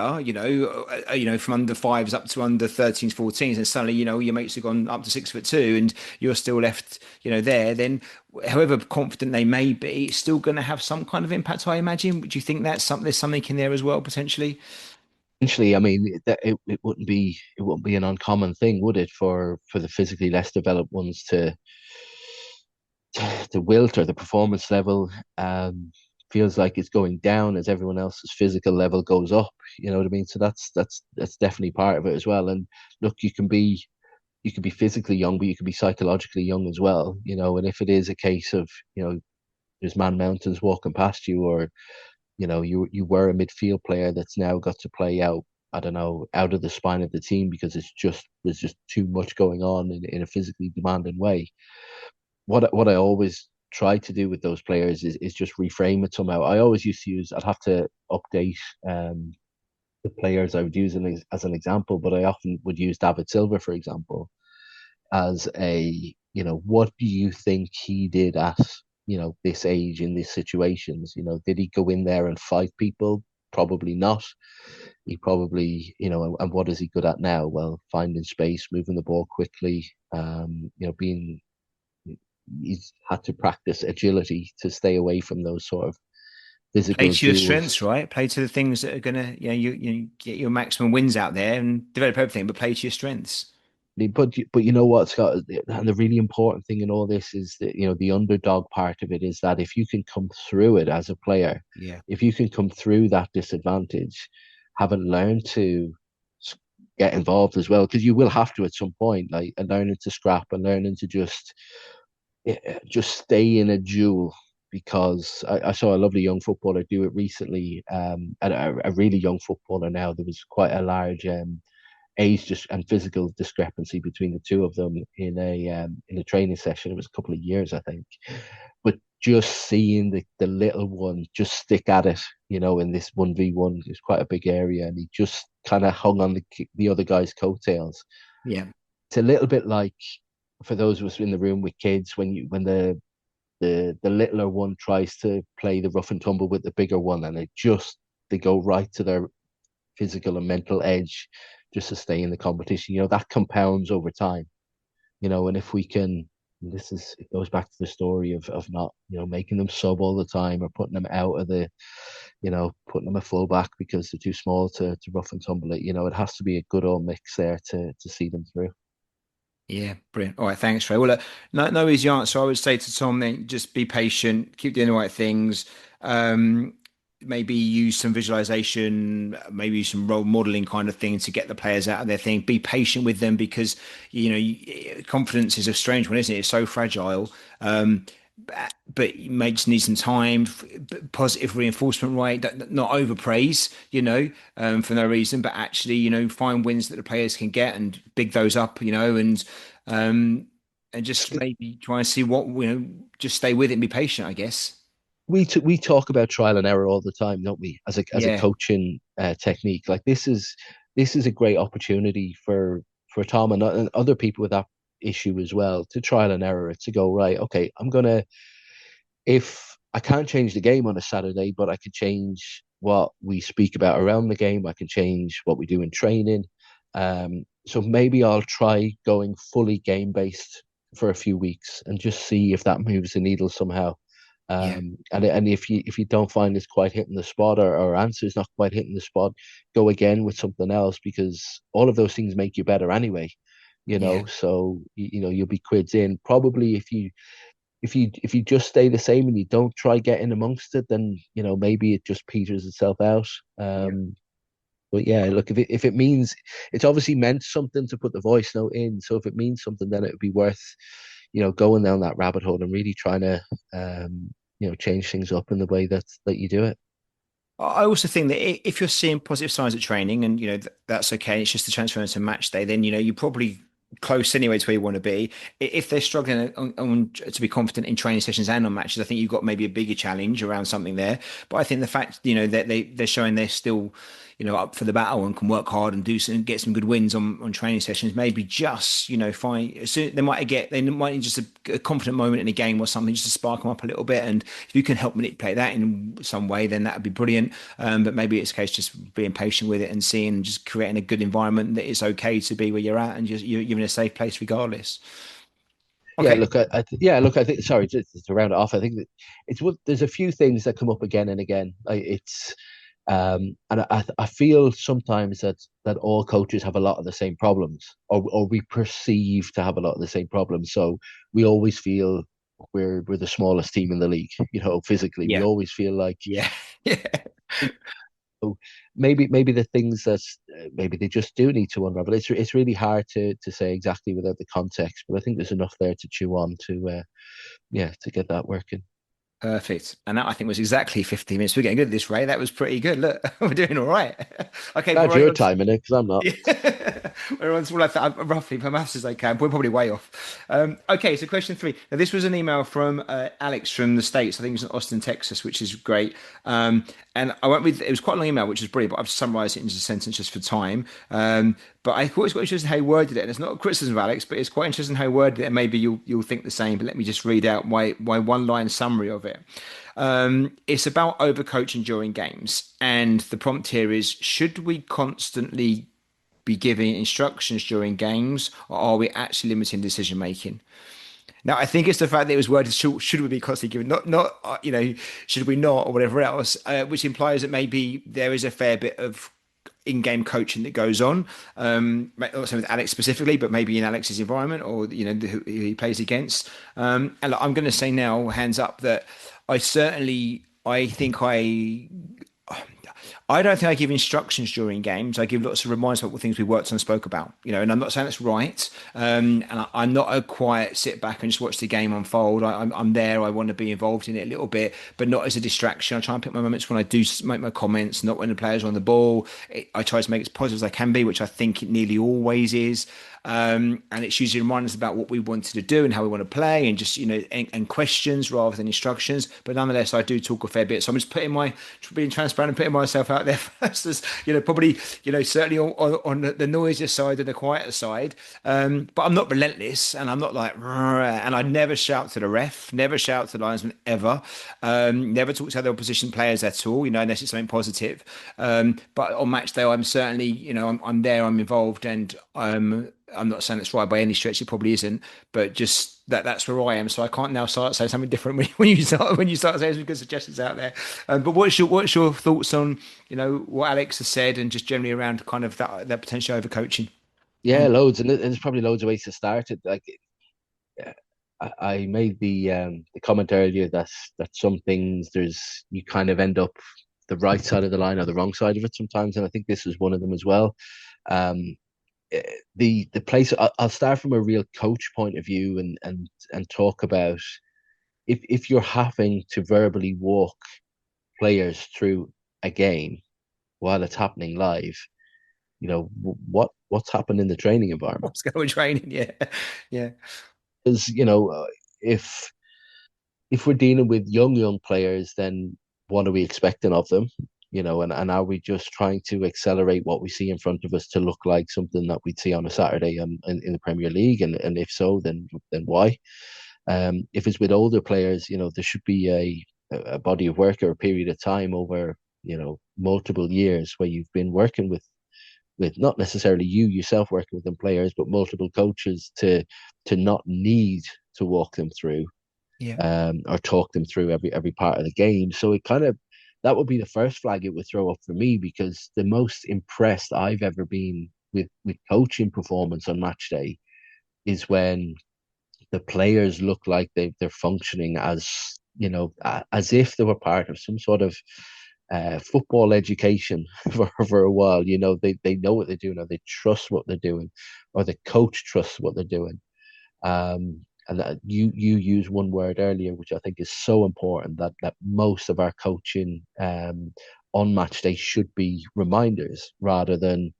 from under fives up to under 13s, 14s, and suddenly, your mates have gone up to 6'2" and you're still left, there, then however confident they may be, it's still going to have some kind of impact, I imagine. Do you think there's something in there as well, potentially? Essentially, I mean, it wouldn't be an uncommon thing, would it, for the physically less developed ones to wilt, or the performance level feels like it's going down as everyone else's physical level goes up. You know what I mean? So that's definitely part of it as well. And look, you can be physically young, but you can be psychologically young as well. And if it is a case of there's man mountains walking past you, or you were a midfield player that's now got to play out, I don't know, out of the spine of the team because there's just too much going on in a physically demanding way. What I always try to do with those players is just reframe it somehow. I always used to use, I'd have to update the players I would use as an example, but I often would use David Silva, for example, as what do you think he did at, this age in these situations? Did he go in there and fight people? Probably not. He probably, and what is he good at now? Well, finding space, moving the ball quickly, he's had to practice agility to stay away from those sort of Play physical to your strengths, duels. right? Play to the things that are gonna, you get your maximum wins out there and develop everything, but play to your strengths. But you know what, Scott, and the really important thing in all this is that the underdog part of it is that if you can come through it as a player, Yeah. if you can come through that disadvantage, having learned to get involved as well, because you will have to at some point, like and learning to scrap and learning to just stay in a duel. Because I saw a lovely young footballer do it recently, and a really young footballer now. There was quite a large age and physical discrepancy between the two of them in a training session. It was a couple of years, I think, but just seeing the little one just stick at it, in this 1v1 is quite a big area, and he just kind of hung on the other guy's coattails. Yeah. It's a little bit like for those of us in the room with kids when the littler one tries to play the rough and tumble with the bigger one, and they go right to their physical and mental edge just to stay in the competition. That compounds over time. And if we can, it goes back to the story of not, making them sub all the time or putting them out of putting them a fullback because they're too small to rough and tumble it. It has to be a good old mix there to see them through. Yeah, brilliant. All right, thanks, Trey. Well, no easy answer. I would say to Tom, then just be patient, keep doing the right things. Um, Maybe use some visualization, maybe some role modeling kind of thing to get the players out of their thing. Be patient with them because confidence is a strange one, isn't it? It's so fragile. But you may just need some time, positive reinforcement, right? Not overpraise, for no reason, but actually, find wins that the players can get and big those up, um, and just maybe try and see what, just stay with it and be patient, I guess. We talk about trial and error all the time, don't we? As a Yeah, coaching technique, like this is a great opportunity for Tom and other people with that issue as well to trial and error it, to go right. Okay, if I can't change the game on a Saturday, but I can change what we speak about around the game. I can change what we do in training. So maybe I'll try going fully game based for a few weeks and just see if that moves the needle somehow. yeah, And if you don't find it's quite hitting the spot, or answer is not quite hitting the spot, go again with something else, because all of those things make you better anyway. yeah, So you'll be quids in. Probably if you just stay the same and you don't try getting amongst it, then maybe it just peters itself out. yeah. But yeah, look, if it means, it's obviously meant something to put the voice note in. So if it means something, then it would be worth going down that rabbit hole and really trying to change things up in the way that you do it. I also think that if you're seeing positive signs at training and that's okay, it's just a transfer into match day, then you're probably close anyway to where you want to be. If they're struggling to be confident in training sessions and on matches, I think you've got maybe a bigger challenge around something there. But I think the fact that they're showing they're still up for the battle and can work hard and get some good wins on training sessions, maybe just find so they might need just a confident moment in a game or something just to spark them up a little bit. And if you can help manipulate that in some way, then that would be brilliant. But maybe it's a case just being patient with it and seeing, just creating a good environment that it's okay to be where you're at and you're in a safe place regardless. Yeah, Okay. look, I think. Sorry, just to round it off, I think that there's a few things that come up again and again. And I feel sometimes that all coaches have a lot of the same problems, or we perceive to have a lot of the same problems. So we always feel we're the smallest team in the league. Physically, we Yeah. always feel like, Yeah. Yeah. so maybe the things that maybe they just do need to unravel. It's really hard to say exactly without the context, but I think there's enough there to chew on to get that working. Perfect. And that I think was exactly 15 minutes. We're getting good at this, Ray. That was pretty good. Look, we're doing all right. Okay, but Glad right you're on. timing it because I'm not. Yeah. We're on well, I roughly per maths as I can. We're probably way off. Okay, so question three. Now, this was an email from Alex from the States. I think it was in Austin, Texas, which is great. And I won't read, it was quite a long email, which is brilliant, but I've summarized it into a sentence just for time. But I thought it was quite interesting how he worded it. And it's not a criticism of Alex, but it's quite interesting how he worded it. And maybe you'll think the same. But let me just read out my one line summary of it. It's about overcoaching during games. And the prompt here is, should we constantly be giving instructions during games, or are we actually limiting decision making? Now, I think it's the fact that it was worded, should we be constantly giving, not should we not, or whatever else, which implies that maybe there is a fair bit of in-game coaching that goes on. Not saying with Alex specifically, but maybe in Alex's environment or who he plays against. And look, I'm going to say now, hands up, that I think I don't think I give instructions during games. I give lots of reminders about what things we worked on and spoke about, and I'm not saying that's right. And I'm not a quiet sit back and just watch the game unfold. I'm there. I want to be involved in it a little bit, but not as a distraction. I try and pick my moments when I do make my comments, not when the players are on the ball. I try to make it as positive as I can be, which I think it nearly always is. And it's usually reminders about what we wanted to do and how we want to play, and just and questions rather than instructions. But nonetheless, I do talk a fair bit, so I'm just being transparent and putting myself out there first, as probably certainly on the noisier side and the quieter side. But I'm not relentless, and I'm not like, and I never shout to the ref, never shout to the linesman ever, never talk to other opposition players at all, unless it's something positive. But on match day, I'm certainly, I'm there, I'm involved, and I'm not saying it's right by any stretch. It probably isn't, but just that's where I am. So I can't now start saying something different when you start saying some good suggestions out there. But what's your thoughts on what Alex has said, and just generally around kind of that potential overcoaching? Yeah, loads, and there's probably loads of ways to start it. Like I made the comment earlier that some things you kind of end up the right side of the line or the wrong side of it sometimes, and I think this is one of them as well. Um, the place I'll start from a real coach point of view and talk about if you're having to verbally walk players through a game while it's happening live, what's happened in the training environment? What's going on training? Yeah, yeah. Because if we're dealing with young players, then what are we expecting of them? And are we just trying to accelerate what we see in front of us to look like something that we'd see on a Saturday in the Premier League? And if so, then why? If it's with older players, there should be a body of work or a period of time over, multiple years where you've been working with not necessarily you yourself working with them players, but multiple coaches to not need to walk them through Yeah. or talk them through every part of the game. So it kind of that would be the first flag it would throw up for me, because the most impressed I've ever been with coaching performance on match day is when the players look like they're functioning as if they were part of some sort of football education for a while. They know what they're doing, or they trust what they're doing, or the coach trusts what they're doing. And that you use one word earlier, which I think is so important, that most of our coaching on match day should be reminders rather than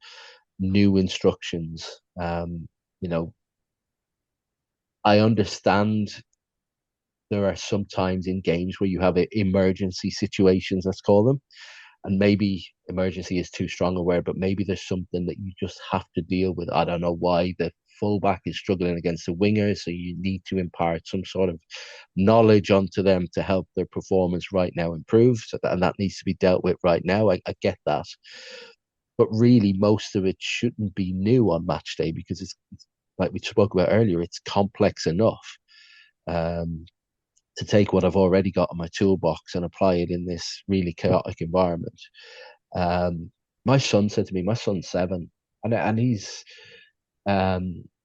new instructions. I understand there are some times in games where you have emergency situations, let's call them, and maybe emergency is too strong a word, but maybe there's something that you just have to deal with. I don't know why the fullback is struggling against the winger, so you need to impart some sort of knowledge onto them to help their performance right now improve. And that needs to be dealt with right now. I get that. But really, most of it shouldn't be new on match day, because it's like we spoke about earlier, it's complex enough. To take what I've already got in my toolbox and apply it in this really chaotic environment. My son said to me, my son's 7, and he's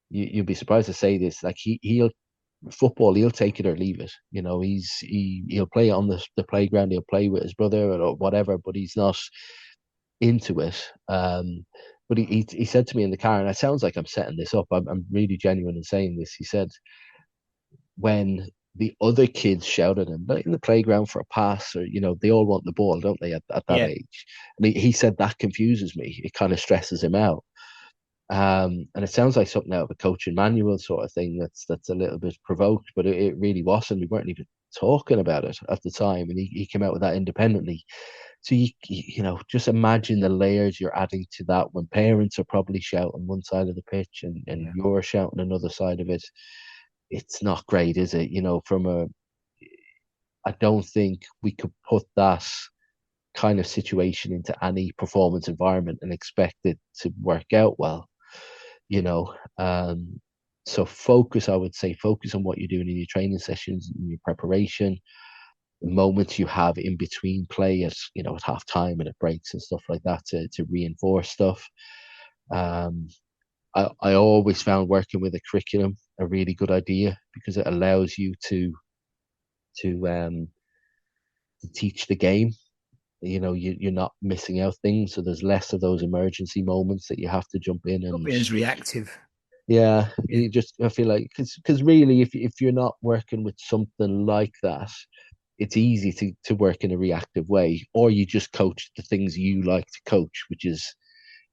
you'll be surprised to say this, like he'll take it or leave it. He'll play on the playground, he'll play with his brother or whatever, but he's not into it. But he said to me in the car, and it sounds like I'm setting this up. I'm really genuine in saying this. He said, when the other kids shout at him in the playground for a pass, or they all want the ball, don't they, at that Yeah. age? And he said that confuses me. It kind of stresses him out. And it sounds like something out of a coaching manual sort of thing that's a little bit provoked, but it really wasn't. We weren't even talking about it at the time, and he came out with that independently. So you just imagine the layers you're adding to that when parents are probably shouting one side of the pitch and Yeah. you're shouting another side of it. It's not great, is it? I don't think we could put that kind of situation into any performance environment and expect it to work out well. So focus, I would say, focus on what you're doing in your training sessions, in your preparation. moments you have in between play at at half time and at breaks and stuff like that to reinforce stuff. Um, I always found working with a curriculum a really good idea because it allows you to to teach the game. You're not missing out things, so there's less of those emergency moments that you have to jump in Not and being as reactive. yeah, Yeah. I feel like because really if you're not working with something like that, it's easy to work in a reactive way, or you just coach the things you like to coach, which is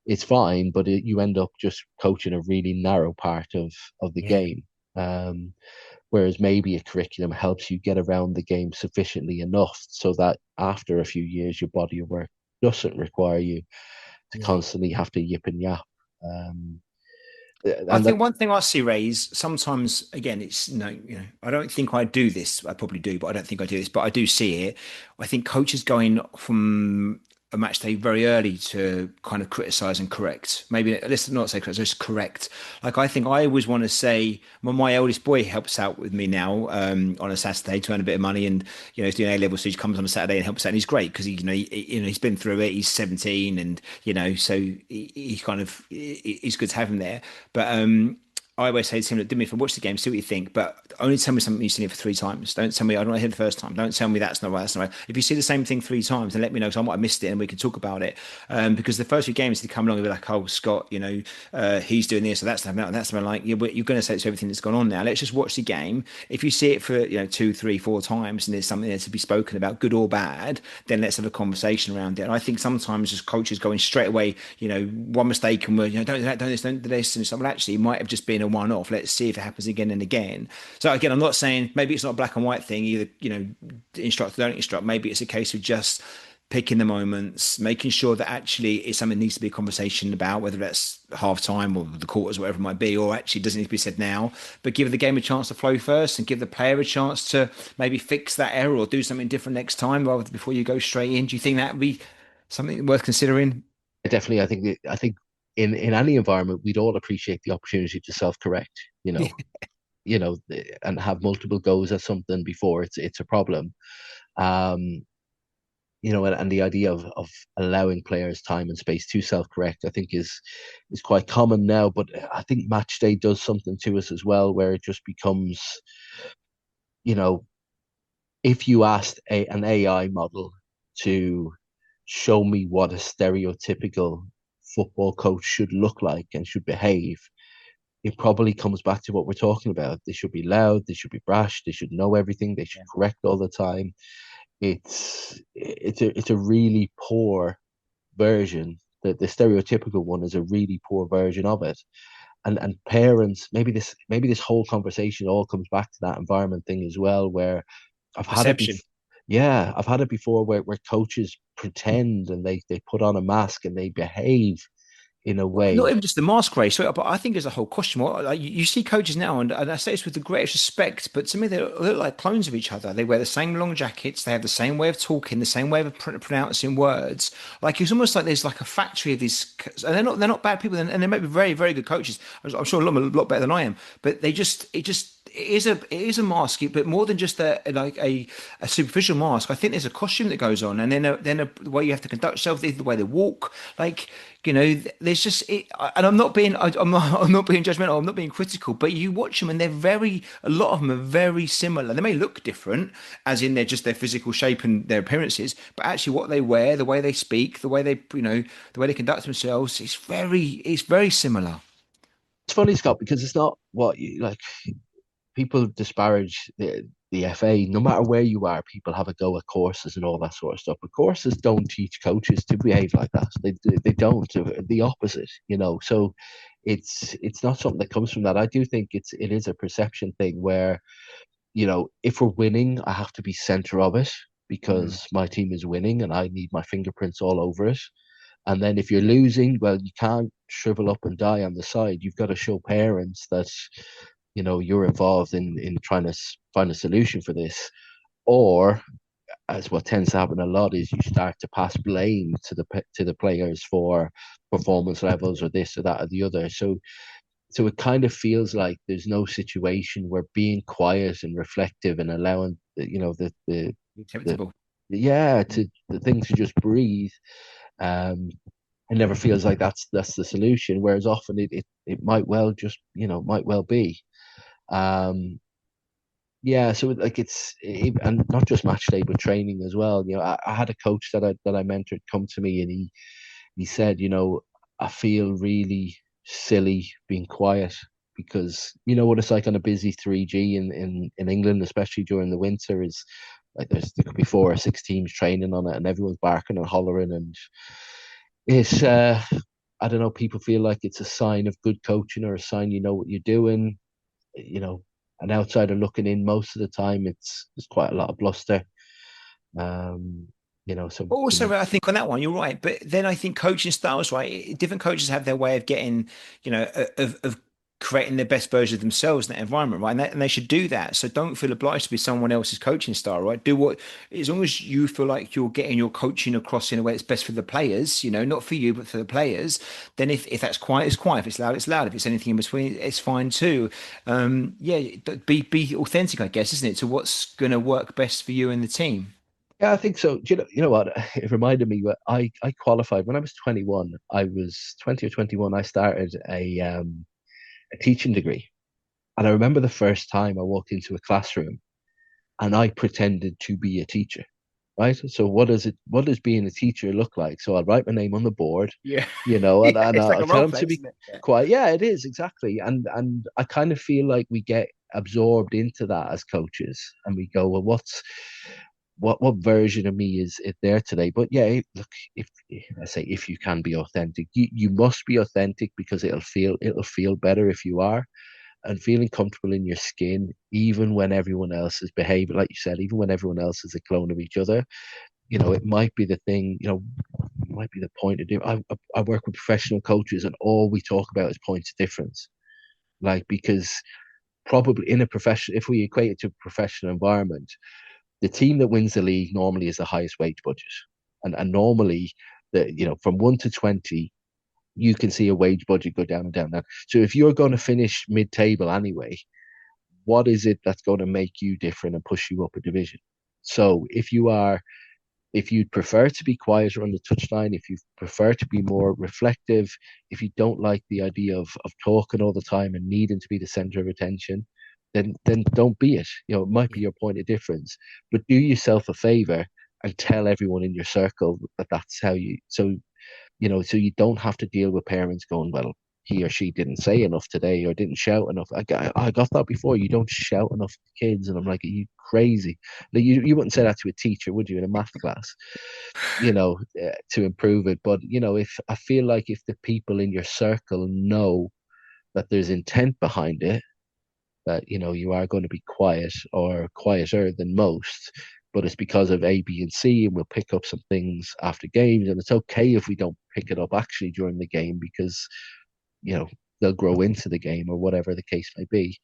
it's fine, but you end up just coaching a really narrow part of the Yeah. game. Um, Whereas maybe a curriculum helps you get around the game sufficiently enough so that after a few years, your body of work doesn't require you to Yeah. constantly have to yip and yap. Um, I and that think one thing I see, Ray, is sometimes, again, it's no, I don't think I do this. I probably do, but I don't think I do this. But I do see it. I think coaches going from a match day very early to kind of criticize and correct. Maybe let's not say criticize, just correct. Like I think I always want to say, well, my eldest boy helps out with me now on a Saturday to earn a bit of money, and he's doing A level, so he comes on a Saturday and helps out, and he's great because he's been through it. He's 17, and so he's kind of he's good to have him there. But I always say to him, look, do me if I watch the game, see what you think, but only tell me something you've seen it for 3 times. Don't tell me I don't want to hear the first time. Don't tell me that's not right. That's not right. If you see the same thing 3 times, then let me know because I might have missed it and we can talk about it. Because the first few games they come along and be like, oh Scott, he's doing this or that's happening and that's happening. Like you're going to say to everything that's gone on now. Let's just watch the game. If you see it for 2, 3, 4 times and there's something there to be spoken about, good or bad, then let's have a conversation around it. And I think sometimes as coaches going straight away, one mistake and we're don't do that, don't do this, and well, actually, it might have just been a one-off. Let's see if it happens again and again. So again, I'm not saying maybe it's not a black and white thing either. Instruct or don't instruct. Maybe it's a case of just picking the moments, making sure that actually it's something that needs to be a conversation about, whether that's half time or the quarters, whatever it might be, or actually doesn't need to be said now. But give the game a chance to flow first, and give the player a chance to maybe fix that error or do something different next time, rather before you go straight in. Do you think that would be something worth considering? definitely, I think in any environment, we'd all appreciate the opportunity to self-correct. And have multiple goes at something before it's a problem. Um, and the idea of allowing players time and space to self-correct, I think is quite common now. But I think match day does something to us as well, where it just becomes, you know, if you asked an AI model to show me what a stereotypical football coach should look like and should behave, it probably comes back to what we're talking about. They should be loud, they should be brash, they should know everything, they should correct all the time. It's a really poor version. The stereotypical one is a really poor version of it. And parents, maybe this whole conversation all comes back to that environment thing as well, where I've had it Perception. before. Yeah, I've had it before where coaches pretend and they put on a mask and they behave in a Not way. even just the mask race, but I think there's a whole question. Like, you see coaches now, and I say this with the greatest respect, but to me, they look like clones of each other. They wear the same long jackets, they have the same way of talking, the same way of pronouncing words. Like it's almost like there's like a factory of these, and they're not bad people, and they might be very, very good coaches. I'm sure a lot better than I am, but it is a mask, but more than just a superficial mask. I think there's a costume that goes on, and then the way you have to conduct yourself, the way they walk, like there's just it, and I'm not being judgmental, I'm not being critical, but you watch them and a lot of them are very similar. They may look different, as in they're just their physical shape and their appearances, but actually what they wear, the way they speak, the way they conduct themselves, it's very similar. It's funny, Scott, because it's not what you like. People disparage the FA. No matter where you are, people have a go at courses and all that sort of stuff. But courses don't teach coaches to behave like that. They don't. The opposite, So it's not something that comes from that. I do think it is a perception thing where if we're winning, I have to be center of it Mm. because my team is winning and I need my fingerprints all over it. And then if you're losing, well, you can't shrivel up and die on the side. You've got to show parents that you're involved in trying to find a solution for this. Or, as what tends to happen a lot, is you start to pass blame to the players for performance levels or this or that or the other. So it kind of feels like there's no situation where being quiet and reflective and allowing the the Acceptable. yeah, to the thing to just breathe. Um, it never feels like that's the solution. Whereas often it might well just, might well be. Um, yeah, so like and not just match day, but training as well. I had a coach that I mentored come to me, and he said, I feel really silly being quiet because you know what it's like on a busy 3G in England, especially during the winter, is like there could be 4 or 6 teams training on it, and everyone's barking and hollering, and it's I don't know, people feel like it's a sign of good coaching or a sign you know what you're doing, you know. An outsider looking in, most of the time there's quite a lot of bluster. Um, Also, I think on that one, you're right. But then I think coaching styles, right? Different coaches have their way of getting, of creating the best version of themselves in that environment, right? And they should do that. So don't feel obliged to be someone else's coaching style, right? Do what, as long as you feel like you're getting your coaching across in a way that's best for the players, not for you, but for the players. Then if that's quiet, it's quiet. If it's loud, it's loud. If it's anything in between, it's fine too. Yeah, be authentic, I guess, isn't it? To what's going to work best for you and the team. Yeah, I think so. You know what? It reminded me that I qualified when I was 21. I was 20 or 21. I started a teaching degree, and I remember the first time I walked into a classroom and I pretended to be a teacher. Right. So what does being a teacher look like? So I'll write my name on the board, Yeah, and, yeah, and it's like I'll a tell role them play, to be isn't it? Yeah. quiet. Yeah, it is exactly. And I kind of feel like we get absorbed into that as coaches, and we go, well, what version of me is it there today? But yeah, look, if I say if you can be authentic, you must be authentic because it'll feel better if you are, and feeling comfortable in your skin, even when everyone else is behaving like you said, even when everyone else is a clone of each other. It might be the thing. It might be the point to do. I work with professional coaches, and all we talk about is points of difference. Like because probably in a profession, if we equate it to a professional environment, the team that wins the league normally is the highest wage budget, and normally from 1 to 20, you can see a wage budget go down and down. Now, so if you're going to finish mid-table anyway, what is it that's going to make you different and push you up a division? So if you'd prefer to be quieter on the touchline, if you prefer to be more reflective, if you don't like the idea of talking all the time and needing to be the center of attention, then don't be it. It might be Yeah. your point of difference, but do yourself a favor and tell everyone in your circle that that's how you. So you don't have to deal with parents going, well, he or she didn't say enough today or didn't shout enough. I got that before. You don't shout enough at kids, and I'm like, are you crazy? Like you wouldn't say that to a teacher, would you, in a math class? To improve it. But if I feel like if the people in your circle know that there's intent behind it, that you are going to be quiet or quieter than most, but it's because of A, B, and C, and we'll pick up some things after games, and it's okay if we don't pick it up actually during the game because you know they'll grow into the game or whatever the case may be.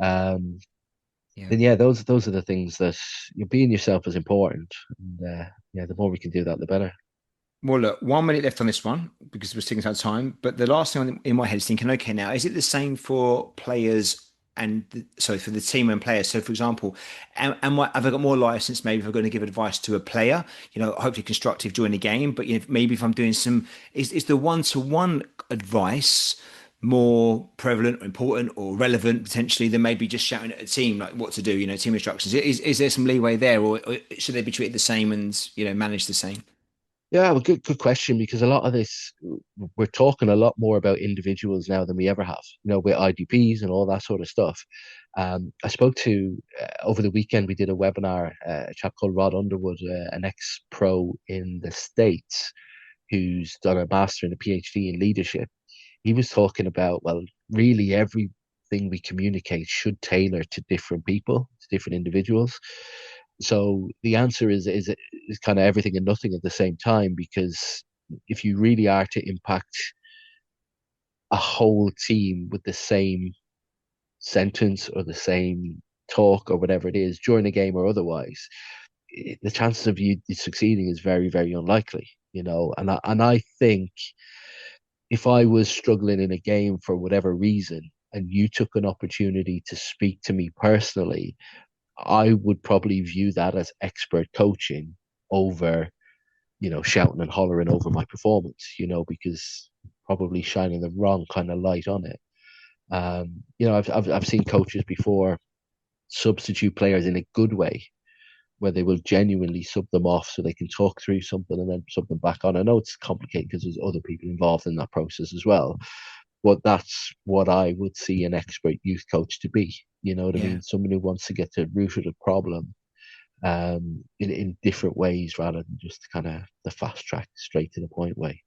Um, Yeah. then yeah, those are the things that being yourself is important, and yeah, the more we can do that, the better. Well, look, 1 minute left on this one because we're sticking to our time. But the last thing in my head is thinking, okay, now is it the same for players and sorry for the team and players? So, for example, have I got more license? Maybe if I'm going to give advice to a player, hopefully constructive during the game. But maybe if I'm doing is the one-to-one advice more prevalent or important or relevant potentially than maybe just shouting at a team like what to do? Team instructions. Is there some leeway there, or should they be treated the same and managed the same? Yeah, well, good question, because a lot of this, we're talking a lot more about individuals now than we ever have, with IDPs and all that sort of stuff. I spoke to, over the weekend, we did a webinar, a chap called Rod Underwood, an ex-pro in the States, who's done a master and a PhD in leadership. He was talking about, well, really everything we communicate should tailor to different people, to different individuals. So the answer is kind of everything and nothing at the same time, because if you really are to impact a whole team with the same sentence or the same talk or whatever it is during a game or otherwise, the chances of you succeeding is very, very unlikely. And I think if I was struggling in a game for whatever reason and you took an opportunity to speak to me personally, I would probably view that as expert coaching over, shouting and hollering over my performance, because probably shining the wrong kind of light on it. I've seen coaches before substitute players in a good way, where they will genuinely sub them off so they can talk through something and then sub them back on. I know it's complicated because there's other people involved in that process as well, but that's what I would see an expert youth coach to be. You know what I Yeah. mean? Someone who wants to get to the root of the problem, in different ways rather than just kind of the fast track, straight to the point way.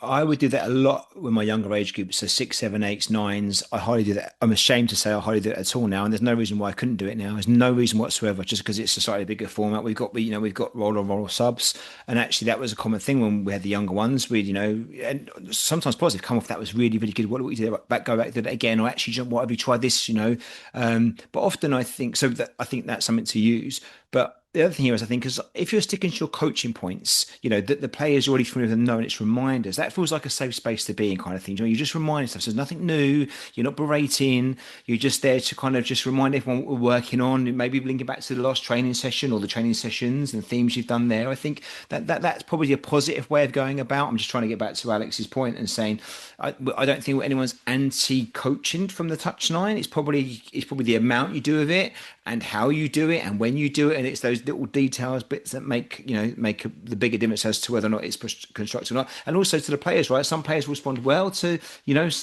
I would do that a lot with my younger age groups, so six, seven, eights, nines. I hardly do that. I'm ashamed to say I hardly do it at all now, and there's no reason why I couldn't do it now. There's no reason whatsoever, just because it's a slightly bigger format. We've got roll subs, and actually that was a common thing when we had the younger ones. And sometimes positive come off that was really, really good. What do we do? Go back to that again, or actually, what have you tried this? But often I think so. I think that's something to use, but. The other thing here is, I think, is if you're sticking to your coaching points, that the players already familiar with them know, and it's reminders. That feels like a safe space to be in, kind of thing. You're just reminding stuff. So there's nothing new. You're not berating. You're just there to kind of just remind everyone what we're working on. Maybe linking back to the last training session or the training sessions and themes you've done there. I think that's probably a positive way of going about. I'm just trying to get back to Alex's point and saying I don't think anyone's anti-coaching from the touchline. It's probably the amount you do of it and how you do it and when you do it, and it's those little details bits that make the bigger difference as to whether or not it's constructive or not, and also to the players, right? Some players respond well to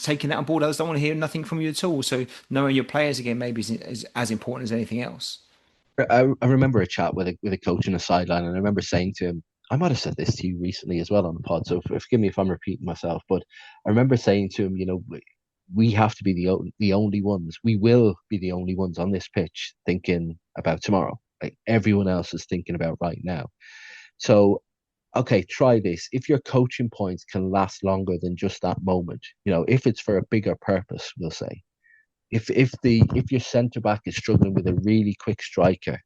taking that on board. Others don't want to hear nothing from you at all. So knowing your players again maybe is as important as anything else. I remember a chat with a coach in a sideline, and I remember saying to him, I might have said this to you recently as well on the pod, so forgive me if I'm repeating myself, but I remember saying to him, we have to be the only ones. We will be the only ones on this pitch thinking about tomorrow. Like everyone else is thinking about right now. So, okay, try this. If your coaching points can last longer than just that moment, if it's for a bigger purpose, we'll say. If your centre back is struggling with a really quick striker,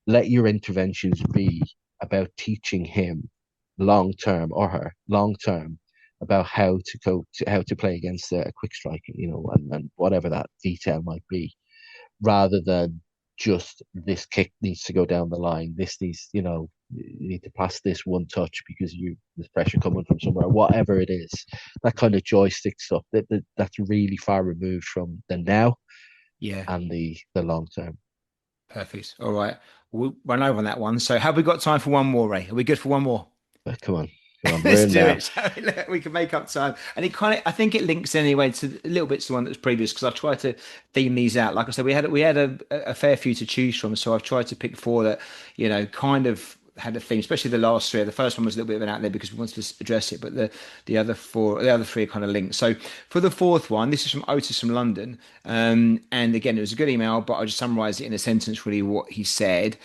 let your interventions be about teaching him long term or her long term about how to play against a quick striker, and whatever that detail might be, rather than just this kick needs to go down the line. This needs, you need to pass this one touch because there's pressure coming from somewhere, whatever it is. That kind of joystick stuff that's really far removed from the now Yeah. and the long term. Perfect. All right. We'll run over on that one. So have we got time for one more, Ray? Are we good for one more? But come on, we're Let's in do now. it. So we can make up time. And I think it links anyway to a little bit to the one that was previous because I've tried to theme these out. Like I said, we had a fair few to choose from. So I've tried to pick four that, kind of had a theme, especially the last three. The first one was a little bit of an out there because we wanted to address it, but the other three are kind of linked. So for the fourth one, this is from Otis from London. And again, it was a good email, but I'll just summarize it in a sentence, really, what he said.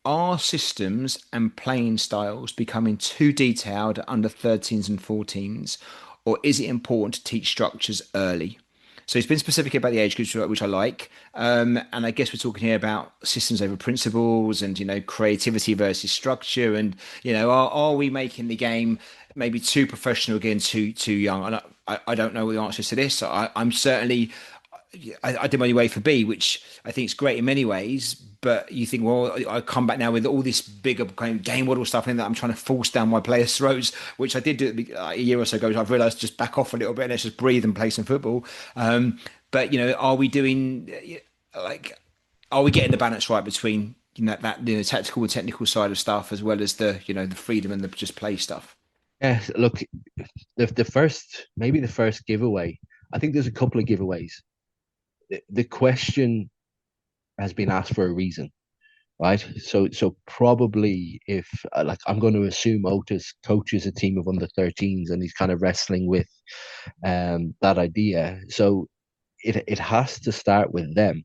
Are systems and playing styles becoming too detailed at under 13s and 14s, or is it important to teach structures early? So he's been specific about the age groups, which I like. And I guess we're talking here about systems over principles and, creativity versus structure. And, are we making the game maybe too professional again, too young? And I don't know the answer to this. I'm certainly I did my way for B, which I think is great in many ways. But you think, well, I come back now with all this bigger kind of game model stuff in that I'm trying to force down my players' throats, which I did do a year or so ago. I've realised just back off a little bit and let's just breathe and play some football. But are we doing like, are we getting the balance right between that tactical and technical side of stuff as well as the freedom and the just play stuff? Yeah, look, the first giveaway. I think there's a couple of giveaways. The question has been asked for a reason, right? So probably if like I'm going to assume Otis coaches a team of under 13s and he's kind of wrestling with that idea. So it has to start with them.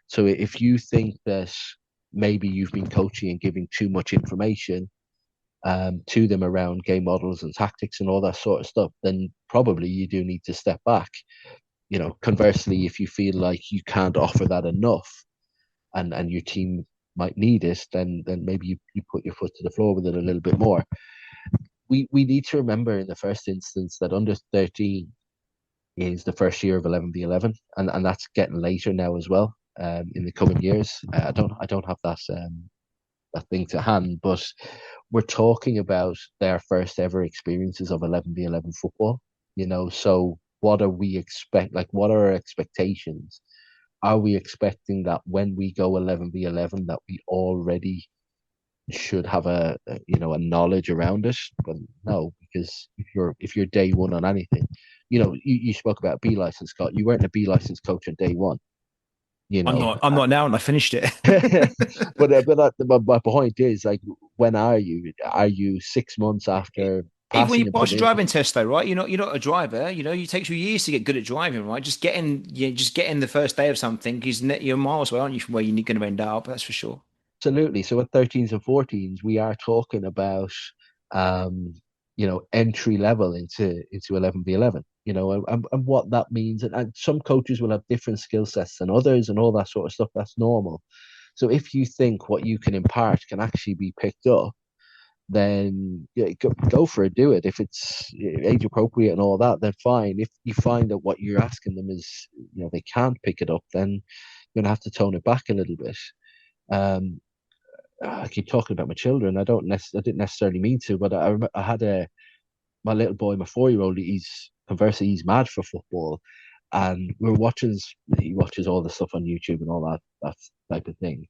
So if you think that maybe you've been coaching and giving too much information to them around game models and tactics and all that sort of stuff, then probably you do need to step back. Conversely, if you feel like you can't offer that enough and your team might need it, then maybe you put your foot to the floor with it a little bit more. We need to remember in the first instance that under 13 is the first year of 11v11, and that's getting later now as well. in the coming years. I don't have that thing to hand, but we're talking about their first ever experiences of 11v11 football. So what are we expect? Like, what are our expectations? Are we expecting that when we go 11v11 that we already should have a knowledge around it? But no, because if you're day one on anything, you spoke about B license, Scott. You weren't a B license coach on day one. you I'm know not. I'm not now, and I finished it. but my point is, like, when are you 6 months after Even when you passing and pass your putting into driving test, though, right? You're not a driver. It takes you years to get good at driving, right? Just getting the first day of something is you're miles away, aren't you, from where you're going to end up? That's for sure. absolutely. So at 13s and 14s, we are talking about um, entry level into 11v11. And what that means, and some coaches will have different skill sets than others, and all that sort of stuff. That's normal. So if you think what you can impart can actually be picked up, then yeah, go for it, do it. If it's age appropriate and all that, then fine. If you find that what you're asking them is, they can't pick it up, then you're gonna have to tone it back a little bit. Um, I keep talking about my children. I didn't necessarily mean to, but I had my little boy, my 4-year-old. He's mad for football, and he watches all the stuff on YouTube and all that type of thing.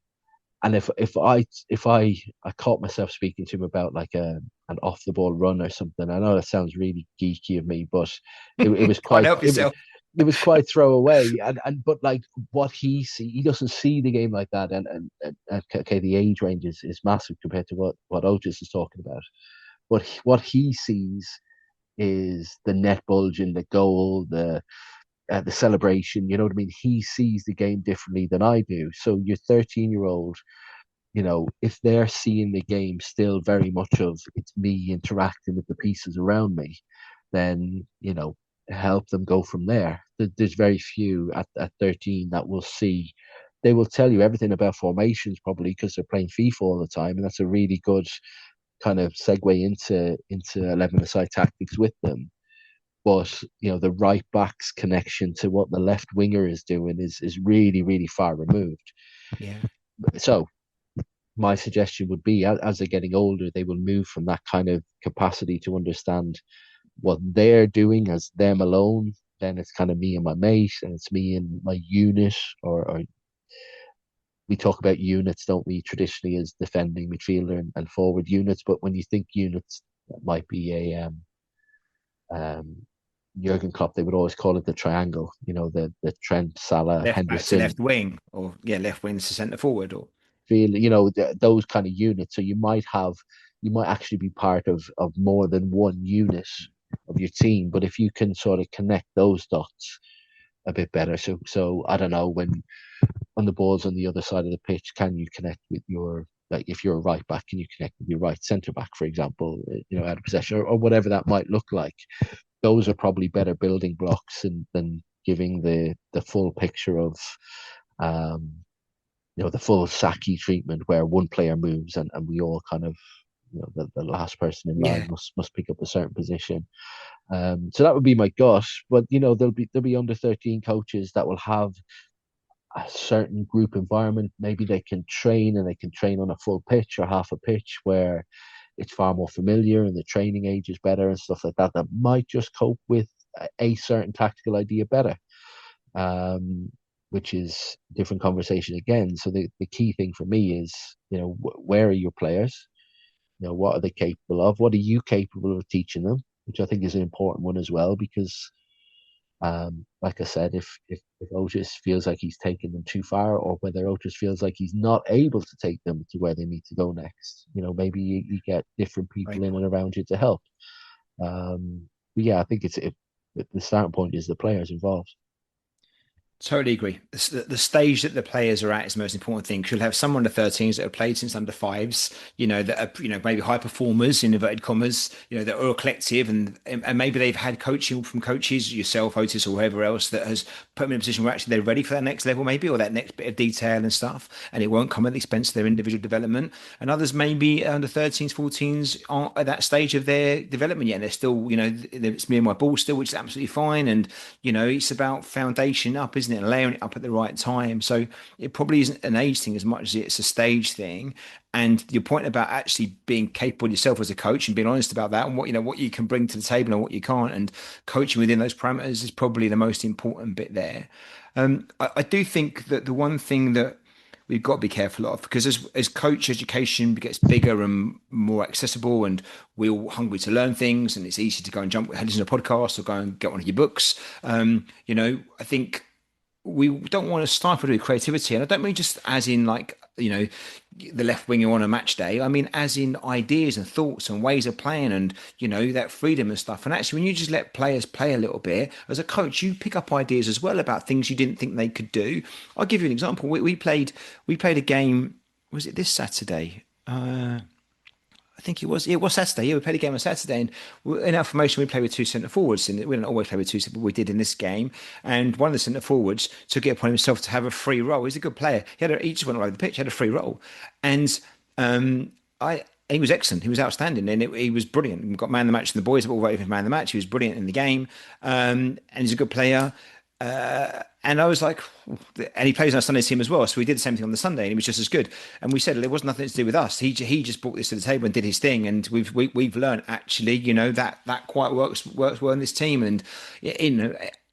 And if I caught myself speaking to him about like an off the ball run or something, I know that sounds really geeky of me, but it was Can't quite help it, yourself. it was quite throwaway. And but like what he doesn't see the game like that. And okay, the age range is massive compared to what Otis is talking about. But what he sees is the net bulge in the goal, the celebration. You know what I mean? He sees the game differently than I do. So your 13-year-old, if they're seeing the game still very much of it's me interacting with the pieces around me, then, help them go from there. There's very few at 13 that will see. They will tell you everything about formations probably because they're playing FIFA all the time, and that's a really good kind of segue into 11-a-side tactics with them. But the right back's connection to what the left winger is doing is really, really far removed. Yeah. So my suggestion would be, as they're getting older, they will move from that kind of capacity to understand what they're doing as them alone. Then it's kind of me and my mate, and it's me and my unit, or we talk about units, don't we, traditionally as defending midfielder and forward units. But when you think units, that might be um, Jurgen Klopp, they would always call it the triangle. The Trent, Salah, Left back to Henderson, left wing, or yeah, left wing to centre forward, or feel those kind of units. So you might actually be part of more than one unit of your team. But if you can sort of connect those dots a bit better, so I don't know, when the ball's on the other side of the pitch, can you connect with your, like, if you're a right back, can you connect with your right centre back, for example, out of possession, or whatever that might look like. Those are probably better building blocks than giving the full picture of um, the full Saki treatment where one player moves and we all kind of, the last person in line yeah, must pick up a certain position. So that would be my gut. But there'll be under 13 coaches that will have a certain group environment. Maybe they can train and they can train on a full pitch or half a pitch where it's far more familiar and the training age is better and stuff like that. That might just cope with a certain tactical idea better. Um, which is a different conversation again. So the key thing for me is, where are your players? What are they capable of? What are you capable of teaching them? Which I think is an important one as well, because, like I said, if Otis feels like he's taken them too far, or whether Otis feels like he's not able to take them to where they need to go next, maybe you get different people great in and point. around you to help. But yeah, I think the starting point is the players involved. Totally agree. The stage that the players are at is the most important thing. 'Cause you'll have some under 13s that have played since under fives, that are, maybe high performers in inverted commas, that are all collective and maybe they've had coaching from coaches, yourself, Otis, or whoever else that has put them in a position where actually they're ready for that next level, maybe, or that next bit of detail and stuff. And it won't come at the expense of their individual development. And others maybe under 13s, 14s aren't at that stage of their development yet. And they're still, it's me and my ball still, which is absolutely fine. And, it's about foundation up, isn't it and layering it up at the right time. So it probably isn't an age thing as much as it's a stage thing. And your point about actually being capable yourself as a coach and being honest about that and what you can bring to the table and what you can't, and coaching within those parameters is probably the most important bit there. I do think that the one thing that we've got to be careful of, because as coach education gets bigger and more accessible, and we're all hungry to learn things, and it's easy to go and listen to a podcast or go and get one of your books. I think we don't want to stifle the creativity. And I don't mean just as in like, the left winger on a match day. I mean, as in ideas and thoughts and ways of playing and, that freedom and stuff. And actually, when you just let players play a little bit, as a coach, you pick up ideas as well about things you didn't think they could do. I'll give you an example. We played a game, was it this Saturday? I think it was Saturday. Yeah, we played a game on Saturday, and in our formation, we play with two centre forwards. And we don't always play with two, but we did in this game. And one of the centre forwards took it upon himself to have a free roll. He's a good player. He just went all over the pitch, had a free roll, and he was excellent. He was outstanding, and he was brilliant. We got man of the match, and the boys have all voted for man of the match. He was brilliant in the game, and he's a good player. And I was like, and he plays on our Sunday team as well. So we did the same thing on the Sunday, and he was just as good. And we said it was nothing to do with us. He just brought this to the table and did his thing. And we've learned actually, that quite works well in this team. And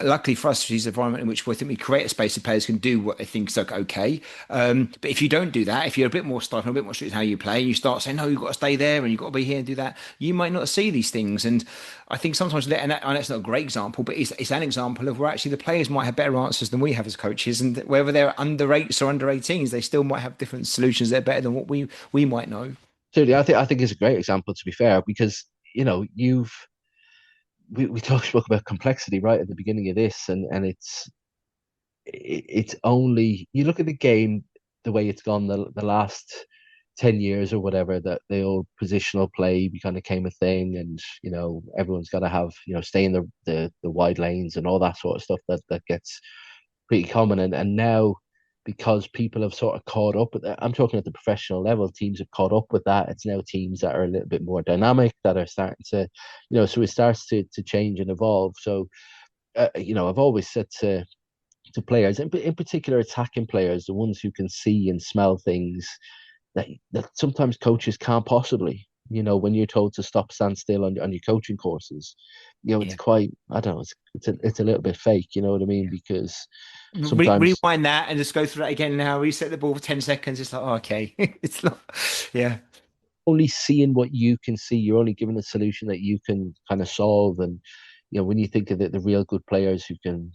luckily for us, it's an environment in which I think we create a space that players can do what they think is okay. But if you don't do that, if you're a bit more stifling, a bit more strict in how you play, and you start saying, no, you've got to stay there and you've got to be here and do that, you might not see these things. And I think sometimes, and that's not a great example, but it's an example of where actually the players might have better answers than we have as coaches. And whether they're under eights or under 18s, they still might have different solutions that are better than what we might know. Certainly, I think it's a great example, to be fair, because spoke about complexity right at the beginning of this, and it's only you look at the game the way it's gone the last 10 years or whatever, that the old positional play became a thing, and everyone's got to have stay in the wide lanes and all that sort of stuff that gets pretty common, and now, because people have sort of caught up with that, I'm talking at the professional level, teams have caught up with that. It's now teams that are a little bit more dynamic, that are starting to so it starts to change and evolve. So I've always said to players, in particular attacking players, the ones who can see and smell things that sometimes coaches can't possibly. When you're told to stop, stand still on your coaching courses, it's quite, I don't know, it's a little bit fake. You know what I mean? Because sometimes Rewind that and just go through that again now. Reset the ball for 10 seconds. It's like, oh, okay. It's not, yeah. Only seeing what you can see, you're only given a solution that you can kind of solve. And when you think of the real good players who can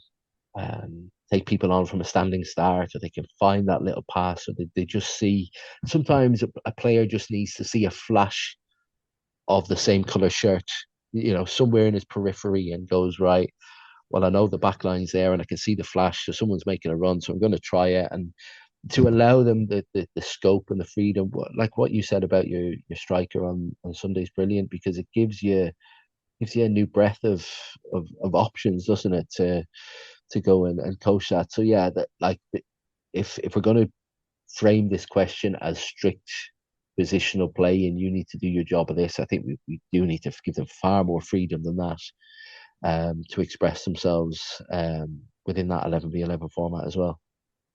take people on from a standing start, or they can find that little pass, or they just see, sometimes a player just needs to see a flash of the same color shirt somewhere in his periphery, and goes, right, well, I know the back line's there and I can see the flash, so someone's making a run, so I'm going to try it. And to allow them the scope and the freedom, like what you said about your striker on Sunday, is brilliant, because it gives you a new breath of options, doesn't it, to go and coach that. So yeah, that, like, if we're going to frame this question as strict positional play and you need to do your job of this, I think we do need to give them far more freedom than that, to express themselves within that 11v11 format as well.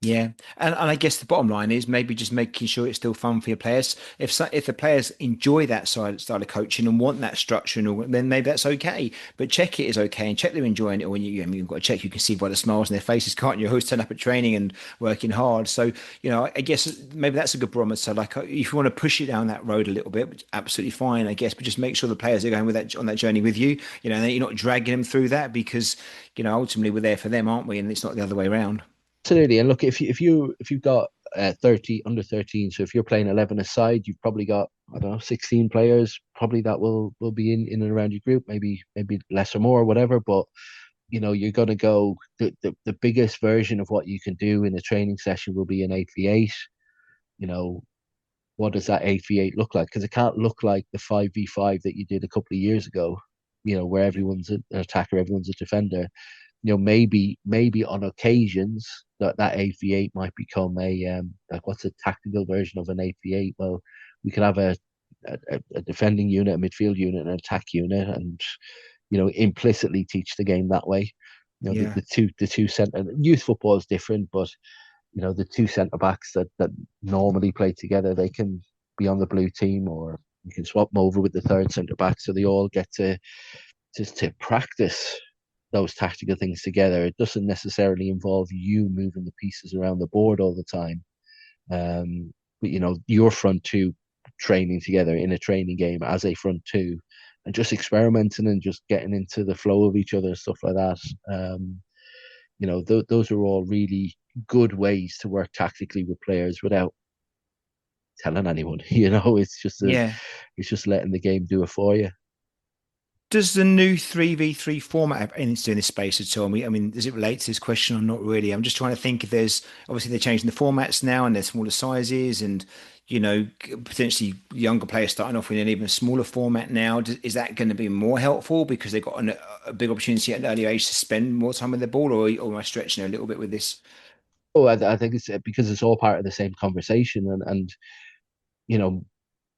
Yeah, and I guess the bottom line is maybe just making sure it's still fun for your players. If the players enjoy that style of coaching and want that structure, and all, then maybe that's okay. But check it is okay, and check they're enjoying it. When you've got to check, you can see by the smiles on their faces, can't you? Who's turning up at training and working hard. So I guess maybe that's a good barometer. Like, if you want to push it down that road a little bit, absolutely fine, I guess. But just make sure the players are going with that on that journey with you. And that you're not dragging them through that, because ultimately we're there for them, aren't we? And it's not the other way around. Absolutely. And look, if you've got 30 under 13, so if you're playing 11 aside, you've probably got, I don't know, 16 players probably that will be in and around your group, maybe less or more or whatever. But you're going to go, the biggest version of what you can do in a training session will be an 8v8. What does that 8v8 look like? Because it can't look like the 5v5 that you did a couple of years ago, where everyone's an attacker, everyone's a defender. Maybe on occasions that 8v8 might become a like, what's a tactical version of an 8v8? Well, we could have a defending unit, a midfield unit, an attack unit, and implicitly teach the game that way. Yeah. The two centre youth football is different, but the two centre backs that normally play together, they can be on the blue team, or you can swap them over with the third centre back, so they all get to just to practice those tactical things together. It doesn't necessarily involve you moving the pieces around the board all the time. But your front two training together in a training game as a front two, and just experimenting and just getting into the flow of each other and stuff like that. Those are all really good ways to work tactically with players without telling anyone. Yeah. It's just letting the game do it for you. Does the new 3v3 format have anything to do in this space at all? I mean, does it relate to this question or not really? I'm just trying to think if there's obviously they're changing the formats now and they're smaller sizes and potentially younger players starting off with an even smaller format now. Is that going to be more helpful because they've got a big opportunity at an early age to spend more time with the ball, or am I stretching a little bit with this? Oh, I think it's because it's all part of the same conversation, and you know,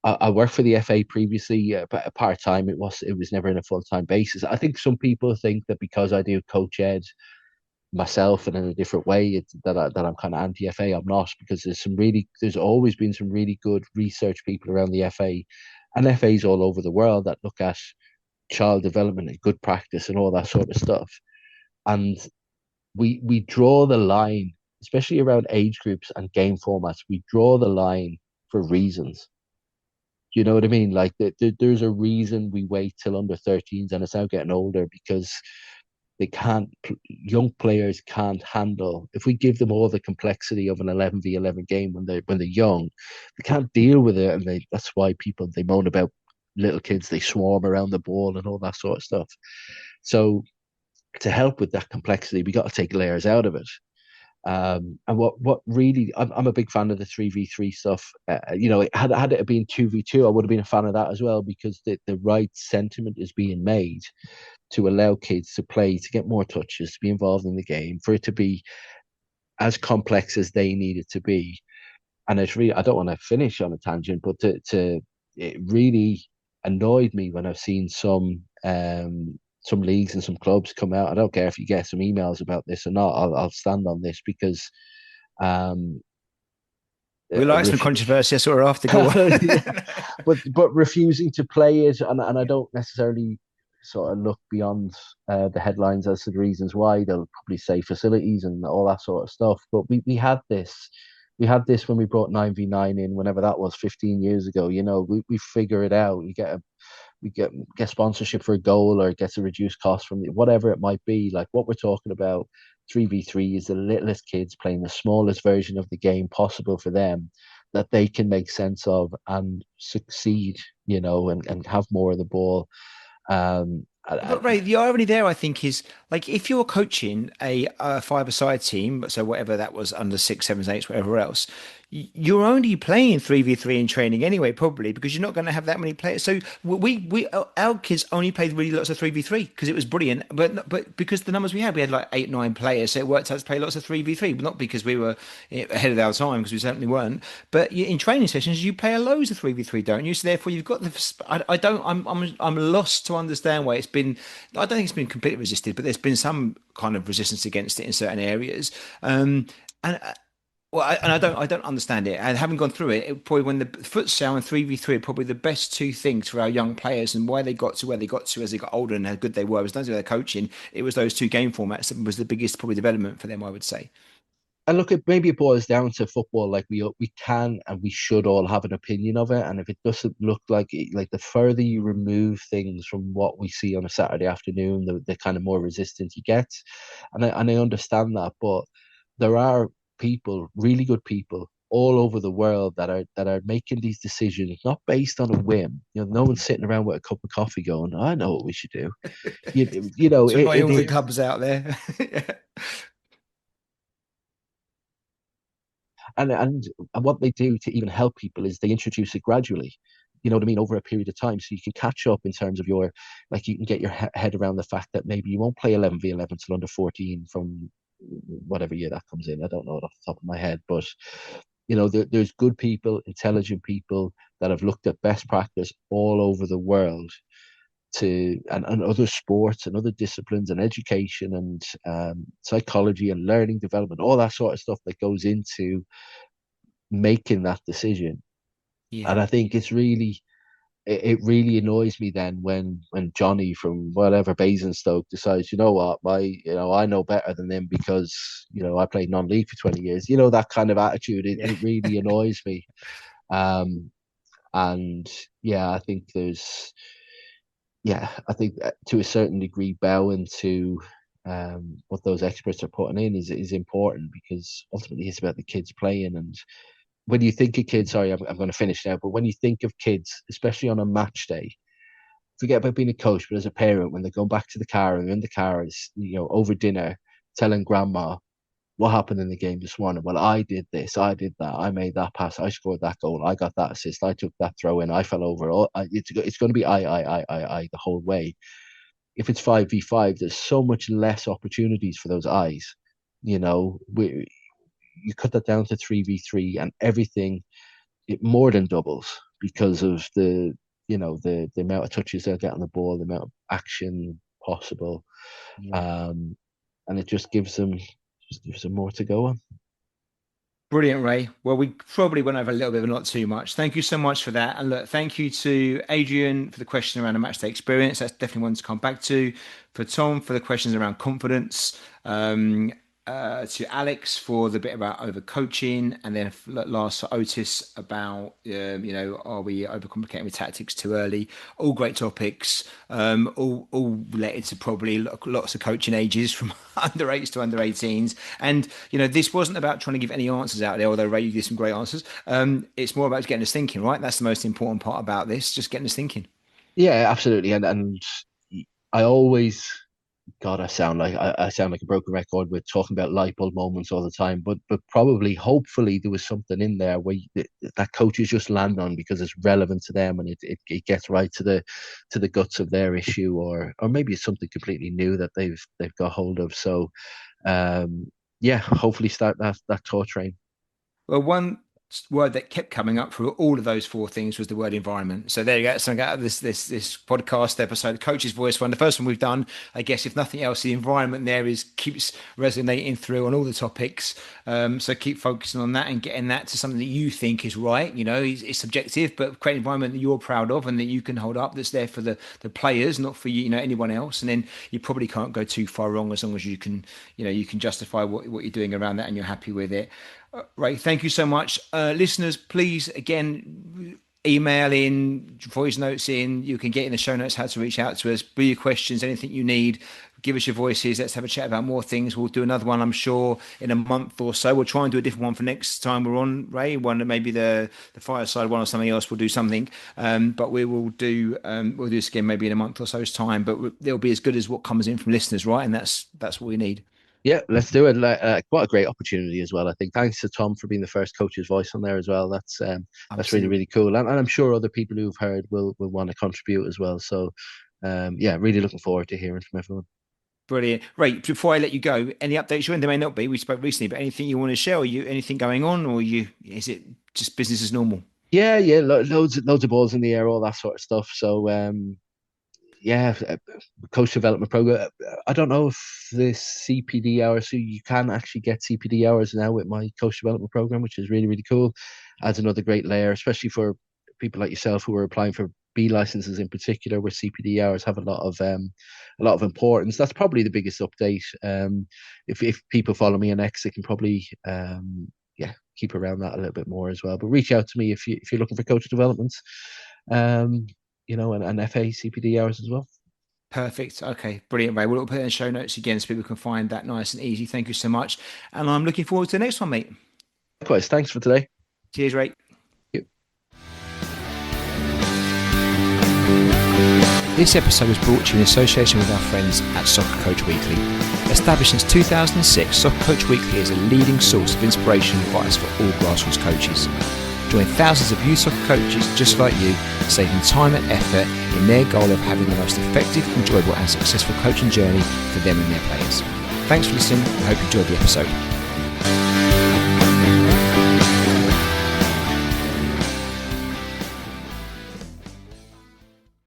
I worked for the FA previously, but part time. It was never in a full time basis. I think some people think that because I do coach ed myself and in a different way, that I'm kind of anti FA. I'm not, because there's always been some really good research people around the FA, and FAs all over the world that look at child development and good practice and all that sort of stuff. And we draw the line, especially around age groups and game formats. We draw the line for reasons. Do you know what I mean? Like there's a reason we wait till under 13s, and it's now getting older because they can't. Young players can't handle, if we give them all the complexity of an 11v11 game when they're young, they can't deal with it, and that's why they moan about little kids. They swarm around the ball and all that sort of stuff. So to help with that complexity, we got to take layers out of it. And what really, I'm a big fan of the 3v3 stuff. Had it been 2v2, I would have been a fan of that as well, because the right sentiment is being made to allow kids to play, to get more touches, to be involved in the game, for it to be as complex as they need it to be. And it's really, I don't want to finish on a tangent, but it really annoyed me when I've seen some leagues and some clubs come out. I don't care if you get some emails about this or not. I'll stand on this because um, We like some ref- controversy. That's what we're after. Go yeah, on. but refusing to play it, and I don't necessarily sort of look beyond the headlines as to the reasons why. They'll probably say facilities and all that sort of stuff. But we had this when we brought 9v9 in, whenever that was, 15 years ago. We figure it out. We get sponsorship for a goal, or it gets a reduced cost from whatever it might be. Like what we're talking about, 3v3 is the littlest kids playing the smallest version of the game possible for them, that they can make sense of and succeed, and have more of the ball. But Ray, the irony there, I think, is like if you're coaching a five-a-side team, so whatever that was, under six, sevens, eights, whatever else, you're only playing 3v3 in training anyway, probably because you're not going to have that many players. So our kids only played really lots of 3v3 because it was brilliant, but because the numbers we had like 8, 9 players, so it worked out to play lots of 3v3, but not because we were ahead of our time, because we certainly weren't. But in training sessions, you play a loads of 3v3, don't you? So therefore, you've got the. I don't. I'm lost to understand why it's been. I don't think it's been completely resisted, but there's been some kind of resistance against it in certain areas. And well, I don't understand it. And having gone through it probably when the futsal and 3v3 are probably the best two things for our young players, and why they got to where they got to as they got older and how good they were was not their coaching. It was those two game formats that was the biggest probably development for them, I would say. And look, maybe it boils down to football. Like we can and we should all have an opinion of it. And if it doesn't look like it, like the further you remove things from what we see on a Saturday afternoon, the kind of more resistant you get. And I understand that, but there are people, really good people, all over the world that are making these decisions not based on a whim. No one's sitting around with a cup of coffee going, "I know what we should do." So my It all the is. clubs out there. And what they do to even help people is they introduce it gradually. You know what I mean, over a period of time, so you can catch up in terms of like you can get your head around the fact that maybe you won't play 11v11 till under 14 from whatever year that comes in. I don't know it off the top of my head, but there's good people, intelligent people that have looked at best practice all over the world and other sports and other disciplines and education and psychology and learning development, all that sort of stuff that goes into making that decision. Yeah. And I think it really annoys me then when Johnny from whatever Basingstoke decides, you know what, I know better than them because I played non-league for 20 years. That kind of attitude. Yeah. It really annoys me. And yeah, I think to a certain degree, bowing to what those experts are putting in is important, because ultimately it's about the kids playing. And when you think of kids, sorry, I'm going to finish now, but when you think of kids, especially on a match day, forget about being a coach, but as a parent, when they're going back to the car and they're in the car, is over dinner, telling grandma what happened in the game this morning. Well, I did this, I did that, I made that pass, I scored that goal, I got that assist, I took that throw in, I fell over. It's going to be I the whole way. If it's 5v5, there's so much less opportunities for those eyes. You cut that down to 3v3 and everything, it more than doubles because of the amount of touches they'll get on the ball, the amount of action possible. Yeah. And it just gives them more to go on. Brilliant, Ray. Well, we probably went over a little bit, but not too much. Thank you so much for that. And look, thank you to Adrian for the question around the match day experience. That's definitely one to come back to. For Tom for the questions around confidence. To Alex for the bit about over coaching, and then last for Otis about are we overcomplicating with tactics too early? All great topics, all related to probably lots of coaching ages from under 8s to under 18s. And this wasn't about trying to give any answers out there, although Ray, you gave some great answers. It's more about getting us thinking, right? That's the most important part about this, just getting us thinking. Yeah, absolutely. And I always, God, I sound like a broken record. We're talking about light bulb moments all the time, but probably, hopefully, there was something in there where that coaches just land on because it's relevant to them and it gets right to the guts of their issue, or maybe it's something completely new that they've got hold of. So, hopefully start that tour train. Well, one word that kept coming up through all of those four things was the word environment. So there you go. So out of this podcast episode, Coach's Voice one, the first one we've done. I guess if nothing else, the environment there keeps resonating through on all the topics. So keep focusing on that and getting that to something that you think is right. It's subjective, but create an environment that you're proud of and that you can hold up. That's there for the players, not for anyone else. And then you probably can't go too far wrong as long as you can justify what you're doing around that and you're happy with it. Right, thank you so much. Listeners, please, again, email in, voice notes in. You can get in the show notes how to reach out to us. Be your questions, anything you need. Give us your voices. Let's have a chat about more things. We'll do another one, I'm sure, in a month or so. We'll try and do a different one for next time we're on, Ray. One, maybe the fireside one or something else. We'll do something. But we will do this again maybe in a month or so's time. But they'll be as good as what comes in from listeners, right? And that's what we need. Yeah, let's do it. What a great opportunity as well. I think thanks to Tom for being the first coach's voice on there as well. That's really, really cool. And I'm sure other people who've heard will want to contribute as well. So really looking forward to hearing from everyone. Brilliant. Right, before I let you go, any updates you in? There may not be. We spoke recently, but anything you want to share? Or anything going on, or is it just business as normal? Yeah, loads of balls in the air, all that sort of stuff. So coach development program. I don't know if this CPD hours, so you can actually get CPD hours now with my coach development program, which is really, really cool. Adds another great layer, especially for people like yourself who are applying for B licenses in particular, where CPD hours have a lot of importance. That's probably the biggest update. If people follow me on X, they can probably keep around that a little bit more as well. But reach out to me if you're looking for coach developments. And FA CPD hours as well. Perfect. Okay, brilliant, Ray. We'll put it in the show notes again so people can find that nice and easy. Thank you so much. And I'm looking forward to the next one, mate. Likewise. Thanks for today. Cheers, Ray. This episode was brought to you in association with our friends at Soccer Coach Weekly. Established since 2006, Soccer Coach Weekly is a leading source of inspiration and advice for all grassroots coaches. Join thousands of youth soccer coaches just like you, saving time and effort in their goal of having the most effective, enjoyable and successful coaching journey for them and their players. Thanks for listening. I hope you enjoyed the episode.